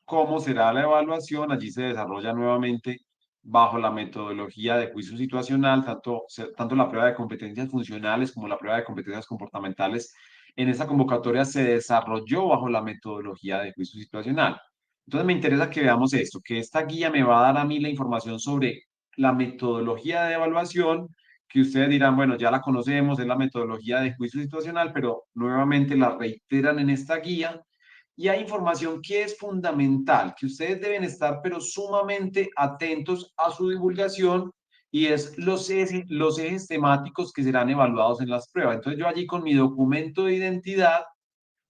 cómo será la evaluación. Allí se desarrolla nuevamente bajo la metodología de juicio situacional, tanto la prueba de competencias funcionales como la prueba de competencias comportamentales. En esa convocatoria se desarrolló bajo la metodología de juicio situacional. Entonces me interesa que veamos esto, que esta guía me va a dar a mí la información sobre la metodología de evaluación, que ustedes dirán, bueno, ya la conocemos, es la metodología de juicio situacional, pero nuevamente la reiteran en esta guía y hay información que es fundamental, que ustedes deben estar pero sumamente atentos a su divulgación y es los ejes temáticos que serán evaluados en las pruebas. Entonces yo allí con mi documento de identidad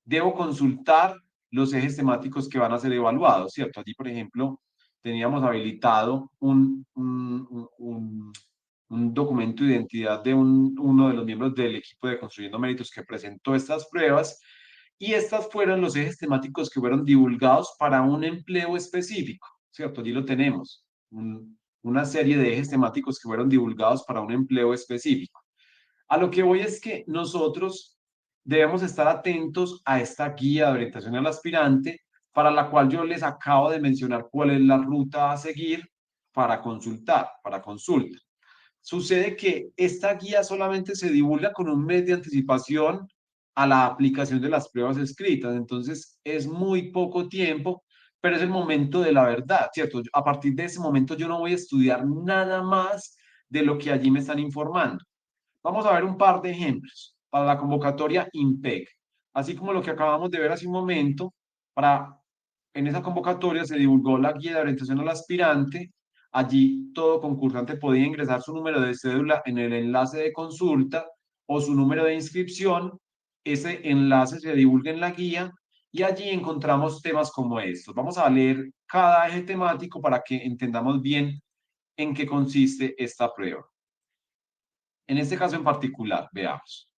debo consultar los ejes temáticos que van a ser evaluados, ¿cierto? Allí, por ejemplo, teníamos habilitado un documento de identidad de uno de los miembros del equipo de Construyendo Méritos que presentó estas pruebas y estas fueron los ejes temáticos que fueron divulgados para un empleo específico, ¿cierto? Allí lo tenemos, una serie de ejes temáticos que fueron divulgados para un empleo específico. A lo que voy es que nosotros debemos estar atentos a esta guía de orientación al aspirante, para la cual yo les acabo de mencionar cuál es la ruta a seguir para consultar, para consulta. Sucede que esta guía solamente se divulga con un mes de anticipación a la aplicación de las pruebas escritas, entonces es muy poco tiempo, pero es el momento de la verdad, ¿cierto? A partir de ese momento yo no voy a estudiar nada más de lo que allí me están informando. Vamos a ver un par de ejemplos para la convocatoria IMPEC. Así como lo que acabamos de ver hace un momento, en esa convocatoria se divulgó la guía de orientación al aspirante. Allí todo concursante podía ingresar su número de cédula en el enlace de consulta o su número de inscripción. Ese enlace se divulga en la guía y allí encontramos temas como estos. Vamos a leer cada eje temático para que entendamos bien en qué consiste esta prueba. En este caso en particular, veamos.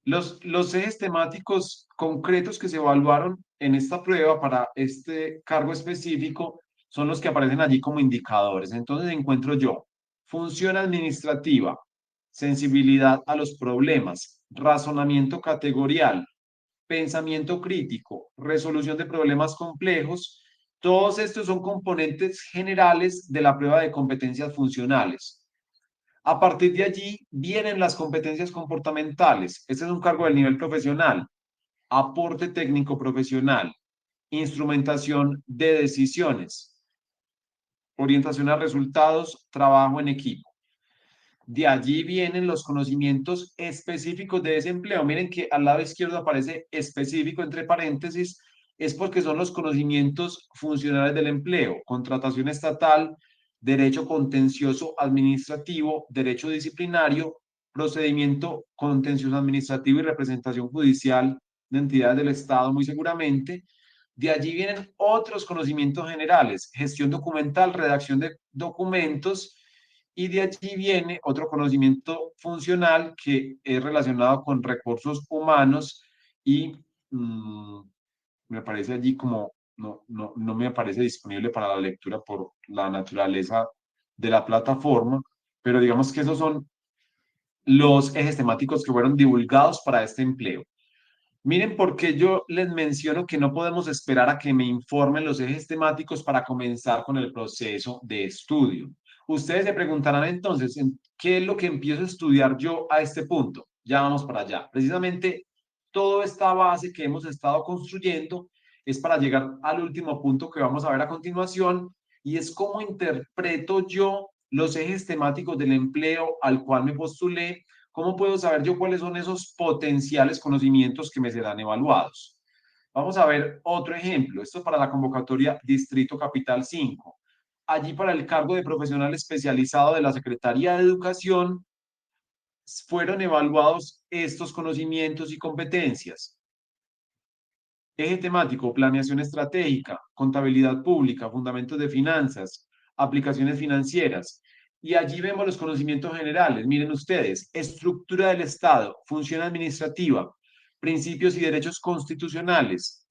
Los ejes temáticos concretos que se evaluaron en esta prueba para este cargo específico son los que aparecen allí como indicadores. Entonces encuentro yo función administrativa, sensibilidad a los problemas, razonamiento categorial, pensamiento crítico, resolución de problemas complejos. Todos estos son componentes generales de la prueba de competencias funcionales. A partir de allí vienen las competencias comportamentales. Este es un cargo del nivel profesional. Aporte técnico profesional. Instrumentación de decisiones. Orientación a resultados. Trabajo en equipo. De allí vienen los conocimientos específicos de ese empleo. Miren que al lado izquierdo aparece específico entre paréntesis. Es porque son los conocimientos funcionales del empleo. Contratación estatal, derecho contencioso administrativo, derecho disciplinario, procedimiento contencioso administrativo y representación judicial de entidades del Estado, muy seguramente. De allí vienen otros conocimientos generales, gestión documental, redacción de documentos, y de allí viene otro conocimiento funcional que es relacionado con recursos humanos y me aparece allí como, no me aparece disponible para la lectura por la naturaleza de la plataforma, pero digamos que esos son los ejes temáticos que fueron divulgados para este empleo. Miren por qué yo les menciono que no podemos esperar a que me informen los ejes temáticos para comenzar con el proceso de estudio. Ustedes se preguntarán entonces, ¿qué es lo que empiezo a estudiar yo a este punto? Ya vamos para allá. Precisamente toda esta base que hemos estado construyendo es para llegar al último punto que vamos a ver a continuación y es cómo interpreto yo los ejes temáticos del empleo al cual me postulé. ¿Cómo puedo saber yo cuáles son esos potenciales conocimientos que me serán evaluados? Vamos a ver otro ejemplo. Esto es para la convocatoria Distrito Capital 5. Allí para el cargo de profesional especializado de la Secretaría de Educación fueron evaluados estos conocimientos y competencias. Eje temático, planeación estratégica, contabilidad pública, fundamentos de finanzas, aplicaciones financieras. Y allí vemos los conocimientos generales. Miren ustedes, estructura del Estado, función administrativa, principios y derechos constitucionales,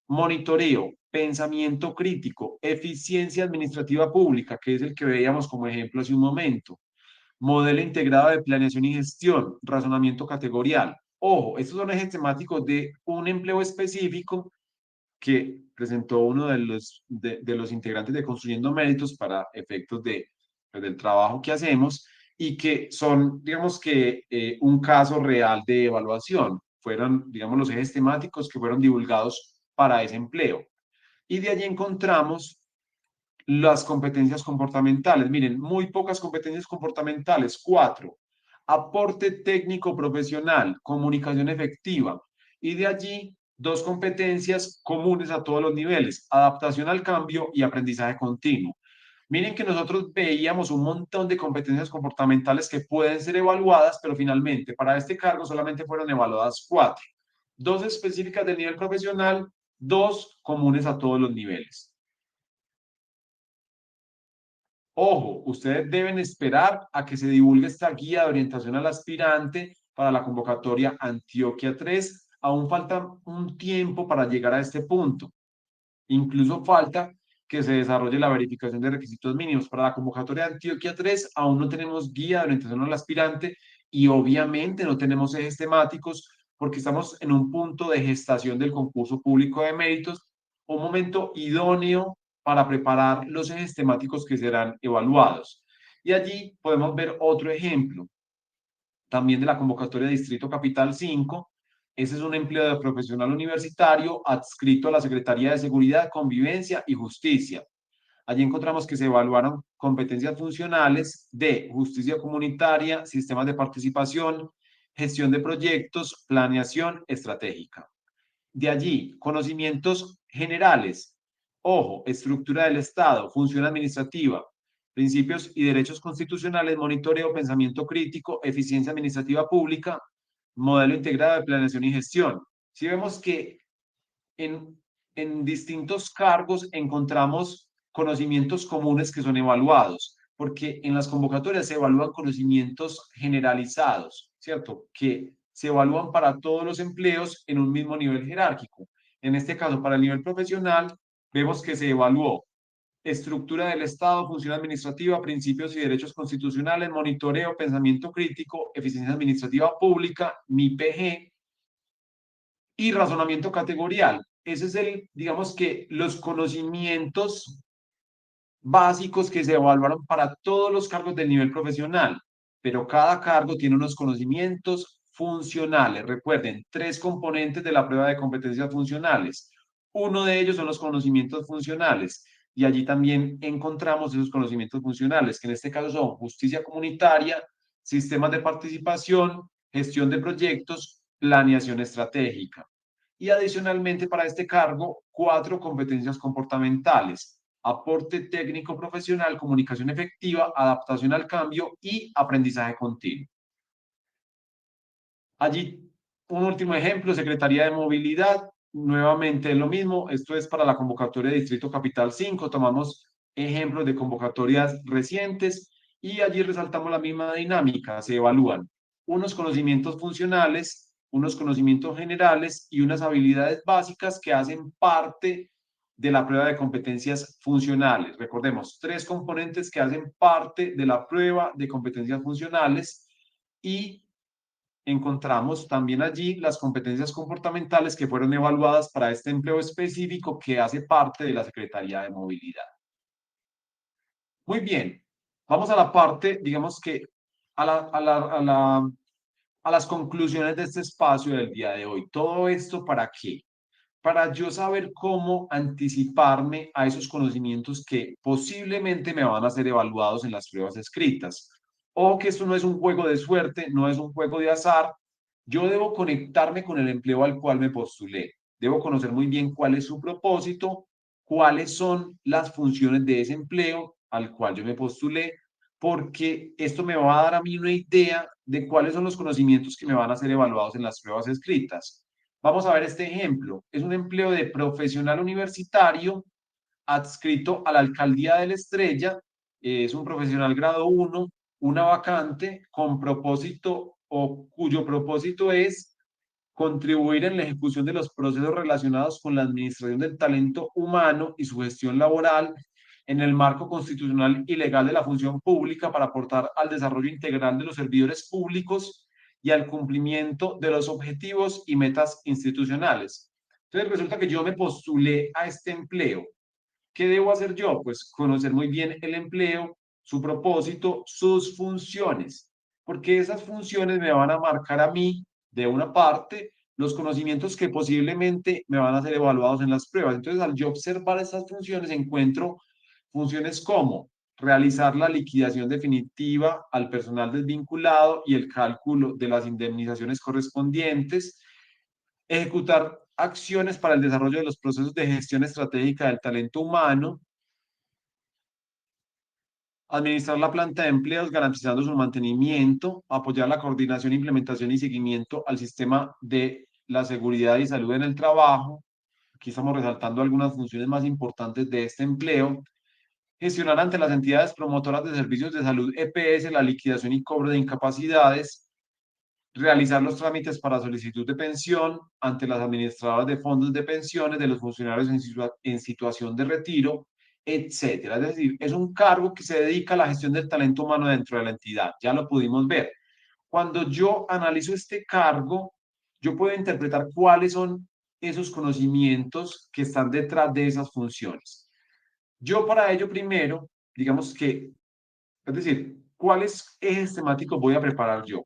monitoreo, pensamiento crítico, eficiencia administrativa pública, que es el que veíamos como ejemplo hace un momento, modelo integrado de planeación y gestión, razonamiento categorial. Ojo, estos son ejes temáticos de un empleo específico que presentó uno de los integrantes de Construyendo Méritos para efectos pues, del trabajo que hacemos y que son, digamos que, un caso real de evaluación. Fueron, digamos, los ejes temáticos que fueron divulgados para ese empleo. Y de allí encontramos las competencias comportamentales. Miren, muy pocas competencias comportamentales, 4. Aporte técnico profesional, comunicación efectiva. Y de allí, 2 competencias comunes a todos los niveles, adaptación al cambio y aprendizaje continuo. Miren que nosotros veíamos un montón de competencias comportamentales que pueden ser evaluadas, pero finalmente para este cargo solamente fueron evaluadas 4. 2 específicas del nivel profesional, 2 comunes a todos los niveles. Ojo, ustedes deben esperar a que se divulgue esta guía de orientación al aspirante para la convocatoria Antioquia 3. Aún falta un tiempo para llegar a este punto. Incluso falta que se desarrolle la verificación de requisitos mínimos. Para la convocatoria Antioquia 3 aún no tenemos guía de orientación al aspirante y obviamente no tenemos ejes temáticos porque estamos en un punto de gestación del concurso público de méritos, un momento idóneo para preparar los ejes temáticos que serán evaluados. Y allí podemos ver otro ejemplo, también de la convocatoria de Distrito Capital 5. Ese es un empleo de profesional universitario adscrito a la Secretaría de Seguridad, Convivencia y Justicia. Allí encontramos que se evaluaron competencias funcionales de justicia comunitaria, sistemas de participación, gestión de proyectos, planeación estratégica. De allí, conocimientos generales. Ojo, estructura del Estado, función administrativa, principios y derechos constitucionales, monitoreo, pensamiento crítico, eficiencia administrativa pública, modelo integrado de planeación y gestión. Si vemos que en, en distintos cargos encontramos conocimientos comunes que son evaluados, porque en las convocatorias se evalúan conocimientos generalizados, ¿cierto? Que se evalúan para todos los empleos en un mismo nivel jerárquico. En este caso, para el nivel profesional, vemos que se evaluó estructura del Estado, función administrativa, principios y derechos constitucionales, monitoreo, pensamiento crítico, eficiencia administrativa pública, MIPG, y razonamiento categorial. Ese es el, digamos que los conocimientos básicos que se evaluaron para todos los cargos del nivel profesional, pero cada cargo tiene unos conocimientos funcionales. Recuerden, 3 componentes de la prueba de competencias funcionales. Uno de ellos son los conocimientos funcionales y allí también encontramos esos conocimientos funcionales, que en este caso son justicia comunitaria, sistemas de participación, gestión de proyectos, planeación estratégica. Y adicionalmente para este cargo, 4 competencias comportamentales: aporte técnico profesional, comunicación efectiva, adaptación al cambio y aprendizaje continuo. Allí, un último ejemplo, Secretaría de Movilidad, nuevamente lo mismo, esto es para la convocatoria de Distrito Capital 5, tomamos ejemplos de convocatorias recientes y allí resaltamos la misma dinámica, se evalúan unos conocimientos funcionales, unos conocimientos generales y unas habilidades básicas que hacen parte de la prueba de competencias funcionales. Recordemos, 3 componentes que hacen parte de la prueba de competencias funcionales y encontramos también allí las competencias comportamentales que fueron evaluadas para este empleo específico que hace parte de la Secretaría de Movilidad. Muy bien, vamos a la parte, digamos que a las conclusiones de este espacio del día de hoy. ¿Todo esto para qué? Para yo saber cómo anticiparme a esos conocimientos que posiblemente me van a ser evaluados en las pruebas escritas. O que esto no es un juego de suerte, no es un juego de azar. Yo debo conectarme con el empleo al cual me postulé. debo conocer muy bien cuál es su propósito, cuáles son las funciones de ese empleo al cual yo me postulé, porque esto me va a dar a mí una idea de cuáles son los conocimientos que me van a ser evaluados en las pruebas escritas. Vamos a ver este ejemplo. Es un empleo de profesional universitario adscrito a la alcaldía de La Estrella. Es un profesional grado 1, una vacante con propósito o cuyo propósito es contribuir en la ejecución de los procesos relacionados con la administración del talento humano y su gestión laboral en el marco constitucional y legal de la función pública para aportar al desarrollo integral de los servidores públicos y al cumplimiento de los objetivos y metas institucionales. Entonces resulta que yo me postulé a este empleo. ¿Qué debo hacer yo? Pues conocer muy bien el empleo, su propósito, sus funciones, porque esas funciones me van a marcar a mí, de una parte, los conocimientos que posiblemente me van a ser evaluados en las pruebas. Entonces, al yo observar esas funciones, encuentro funciones como realizar la liquidación definitiva al personal desvinculado y el cálculo de las indemnizaciones correspondientes, ejecutar acciones para el desarrollo de los procesos de gestión estratégica del talento humano, administrar la planta de empleos garantizando su mantenimiento, apoyar la coordinación, implementación y seguimiento al sistema de la seguridad y salud en el trabajo. Aquí estamos resaltando algunas funciones más importantes de este empleo. Gestionar ante las entidades promotoras de servicios de salud EPS la liquidación y cobro de incapacidades, realizar los trámites para solicitud de pensión ante las administradoras de fondos de pensiones de los funcionarios en situación de retiro, etcétera. Es decir, es un cargo que se dedica a la gestión del talento humano dentro de la entidad. Ya lo pudimos ver. Cuando yo analizo este cargo, yo puedo interpretar cuáles son esos conocimientos que están detrás de esas funciones. Yo para ello primero, digamos que, es decir, ¿cuáles ejes temáticos voy a preparar yo?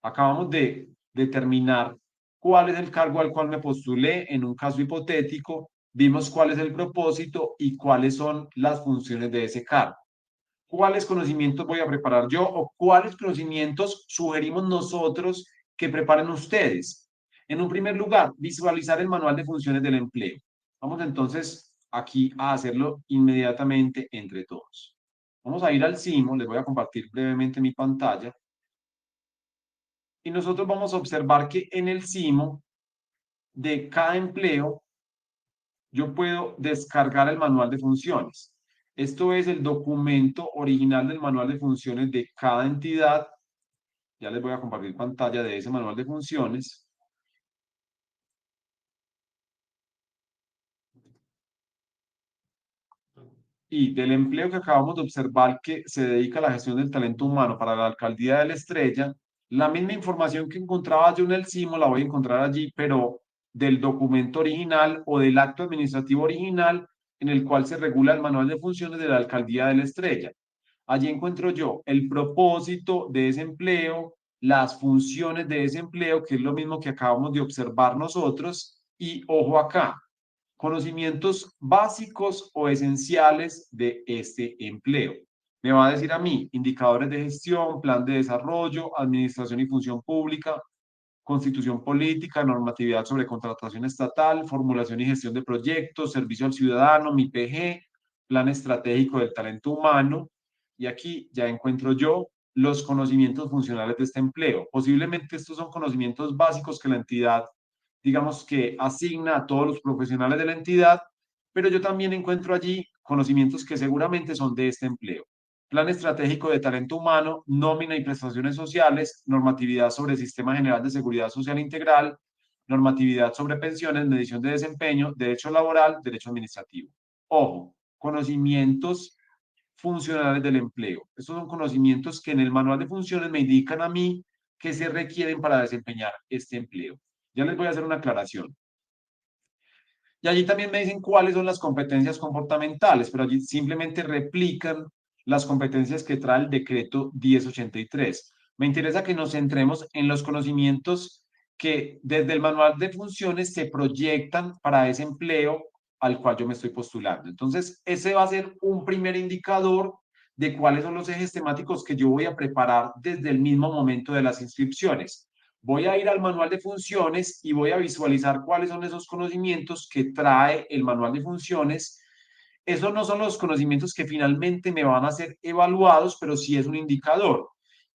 Acabamos de determinar cuál es el cargo al cual me postulé en un caso hipotético, vimos cuál es el propósito y cuáles son las funciones de ese cargo. ¿Cuáles conocimientos voy a preparar yo o cuáles conocimientos sugerimos nosotros que preparen ustedes? En un primer lugar, visualizar el manual de funciones del empleo. Vamos entonces aquí a hacerlo inmediatamente entre todos. Vamos a ir al CIMO, les voy a compartir brevemente mi pantalla y nosotros vamos a observar que en el CIMO de cada empleo yo puedo descargar el manual de funciones. Esto es el documento original del manual de funciones de cada entidad. Ya les voy a compartir pantalla de ese manual de funciones. Y del empleo que acabamos de observar que se dedica a la gestión del talento humano para la alcaldía de La Estrella, la misma información que encontraba yo en el CIMO la voy a encontrar allí, pero del documento original o del acto administrativo original en el cual se regula el manual de funciones de la alcaldía de La Estrella. Allí encuentro yo el propósito de ese empleo, las funciones de ese empleo, que es lo mismo que acabamos de observar nosotros, y ojo acá, conocimientos básicos o esenciales de este empleo. Me va a decir a mí, indicadores de gestión, plan de desarrollo, administración y función pública, constitución política, normatividad sobre contratación estatal, formulación y gestión de proyectos, servicio al ciudadano, mi PG, plan estratégico del talento humano. Y aquí ya encuentro yo los conocimientos funcionales de este empleo. Posiblemente estos son conocimientos básicos que la entidad, digamos que asigna a todos los profesionales de la entidad, pero yo también encuentro allí conocimientos que seguramente son de este empleo. Plan estratégico de talento humano, nómina y prestaciones sociales, normatividad sobre el Sistema General de Seguridad Social Integral, normatividad sobre pensiones, medición de desempeño, derecho laboral, derecho administrativo. Ojo, conocimientos funcionales del empleo. Estos son conocimientos que en el manual de funciones me indican a mí que se requieren para desempeñar este empleo. Ya les voy a hacer una aclaración. Y allí también me dicen cuáles son las competencias comportamentales, pero allí simplemente replican las competencias que trae el decreto 1083. Me interesa que nos centremos en los conocimientos que desde el manual de funciones se proyectan para ese empleo al cual yo me estoy postulando. Entonces, ese va a ser un primer indicador de cuáles son los ejes temáticos que yo voy a preparar desde el mismo momento de las inscripciones. Voy a ir al manual de funciones y voy a visualizar cuáles son esos conocimientos que trae el manual de funciones. Esos no son los conocimientos que finalmente me van a ser evaluados, pero sí es un indicador.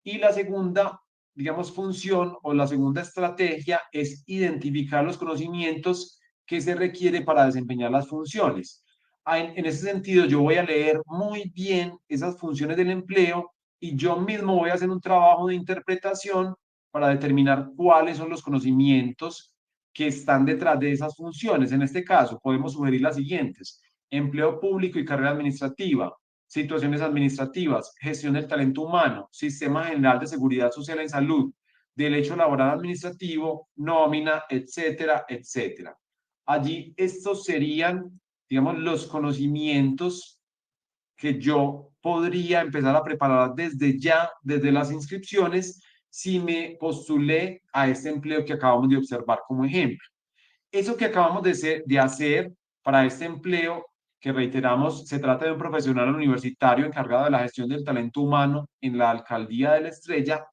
Y la segunda, digamos, función o la segunda estrategia es identificar los conocimientos que se requiere para desempeñar las funciones. En ese sentido, yo voy a leer muy bien esas funciones del empleo y yo mismo voy a hacer un trabajo de interpretación para determinar cuáles son los conocimientos que están detrás de esas funciones. En este caso, podemos sugerir las siguientes: empleo público y carrera administrativa, situaciones administrativas, gestión del talento humano, sistema general de seguridad social en salud, derecho laboral administrativo, nómina, etcétera, etcétera. Allí estos serían, digamos, los conocimientos que yo podría empezar a preparar desde ya, desde las inscripciones, si me postulé a este empleo que acabamos de observar como ejemplo. Eso que acabamos de hacer para este empleo, que reiteramos, se trata de un profesional universitario encargado de la gestión del talento humano en la alcaldía de La Estrella,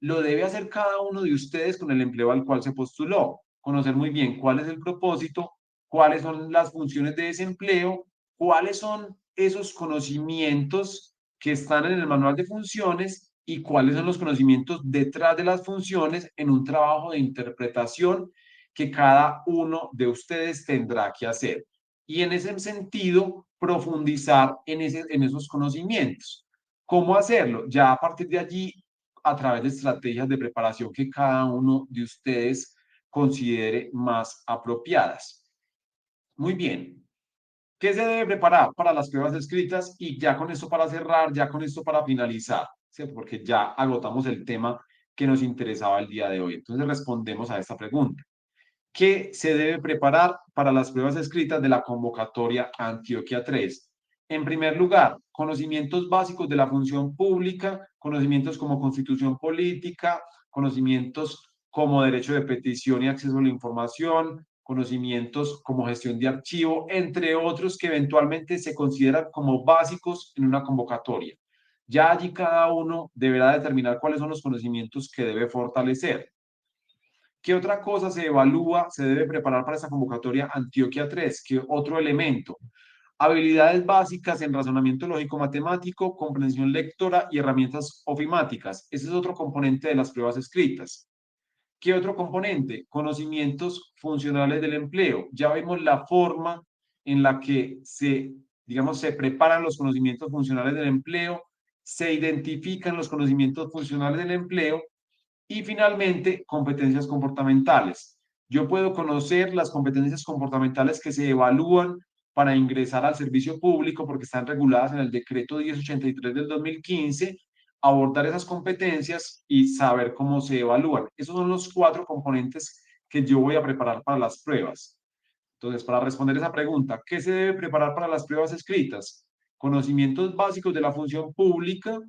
lo debe hacer cada uno de ustedes con el empleo al cual se postuló. Conocer muy bien cuál es el propósito, cuáles son las funciones de ese empleo, cuáles son esos conocimientos que están en el manual de funciones y cuáles son los conocimientos detrás de las funciones en un trabajo de interpretación que cada uno de ustedes tendrá que hacer. Y en ese sentido, profundizar en esos conocimientos. ¿Cómo hacerlo? Ya a partir de allí, a través de estrategias de preparación que cada uno de ustedes considere más apropiadas. Muy bien. ¿Qué se debe preparar para las pruebas escritas? Y ya con esto para cerrar, ya con esto para finalizar, ¿cierto? Porque ya agotamos el tema que nos interesaba el día de hoy. Entonces respondemos a esta pregunta. ¿Qué se debe preparar para las pruebas escritas de la convocatoria Antioquia 3? En primer lugar, conocimientos básicos de la función pública, conocimientos como constitución política, conocimientos como derecho de petición y acceso a la información, conocimientos como gestión de archivo, entre otros que eventualmente se consideran como básicos en una convocatoria. Ya allí cada uno deberá determinar cuáles son los conocimientos que debe fortalecer. ¿Qué otra cosa se evalúa, se debe preparar para esa convocatoria Antioquia 3? ¿Qué otro elemento? Habilidades básicas en razonamiento lógico-matemático, comprensión lectora y herramientas ofimáticas. Ese es otro componente de las pruebas escritas. ¿Qué otro componente? Conocimientos funcionales del empleo. Ya vemos la forma en la que digamos, se preparan los conocimientos funcionales del empleo, se identifican los conocimientos funcionales del empleo y finalmente, competencias comportamentales. Yo puedo conocer las competencias comportamentales que se evalúan para ingresar al servicio público porque están reguladas en el decreto 1083 del 2015, abordar esas competencias y saber cómo se evalúan. Esos son los 4 componentes que yo voy a preparar para las pruebas. Entonces, para responder esa pregunta, ¿qué se debe preparar para las pruebas escritas? Conocimientos básicos de la función pública,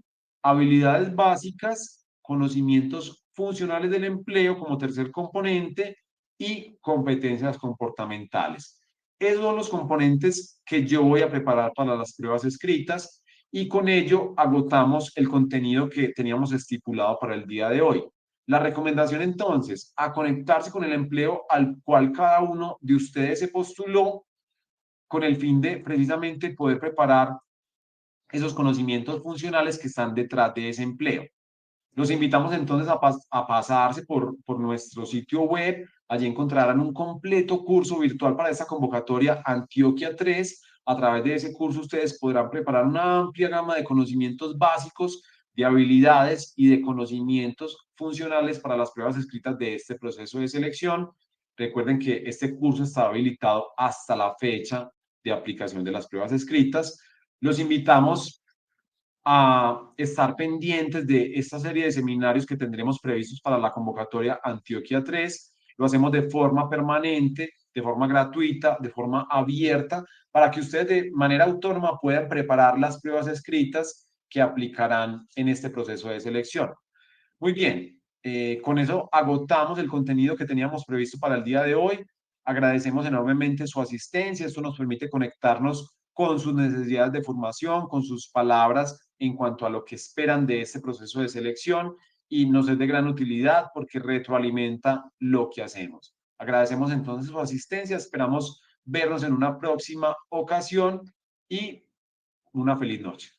habilidades básicas, conocimientos funcionales del empleo como tercer componente y competencias comportamentales. Esos son los componentes que yo voy a preparar para las pruebas escritas y con ello agotamos el contenido que teníamos estipulado para el día de hoy. La recomendación entonces, a conectarse con el empleo al cual cada uno de ustedes se postuló con el fin de precisamente poder preparar esos conocimientos funcionales que están detrás de ese empleo. Los invitamos entonces a pasarse por nuestro sitio web. Allí encontrarán un completo curso virtual para esta convocatoria Antioquia 3. A través de ese curso ustedes podrán preparar una amplia gama de conocimientos básicos, de habilidades y de conocimientos funcionales para las pruebas escritas de este proceso de selección. Recuerden que este curso está habilitado hasta la fecha de aplicación de las pruebas escritas. Los invitamos a estar pendientes de esta serie de seminarios que tendremos previstos para la convocatoria Antioquia 3. Lo hacemos de forma permanente, de forma gratuita, de forma abierta, para que ustedes de manera autónoma puedan preparar las pruebas escritas que aplicarán en este proceso de selección. Muy bien, con eso agotamos el contenido que teníamos previsto para el día de hoy. Agradecemos enormemente su asistencia. Esto nos permite conectarnos con sus necesidades de formación, con sus palabras en cuanto a lo que esperan de este proceso de selección y nos es de gran utilidad porque retroalimenta lo que hacemos. Agradecemos entonces su asistencia, esperamos vernos en una próxima ocasión y una feliz noche.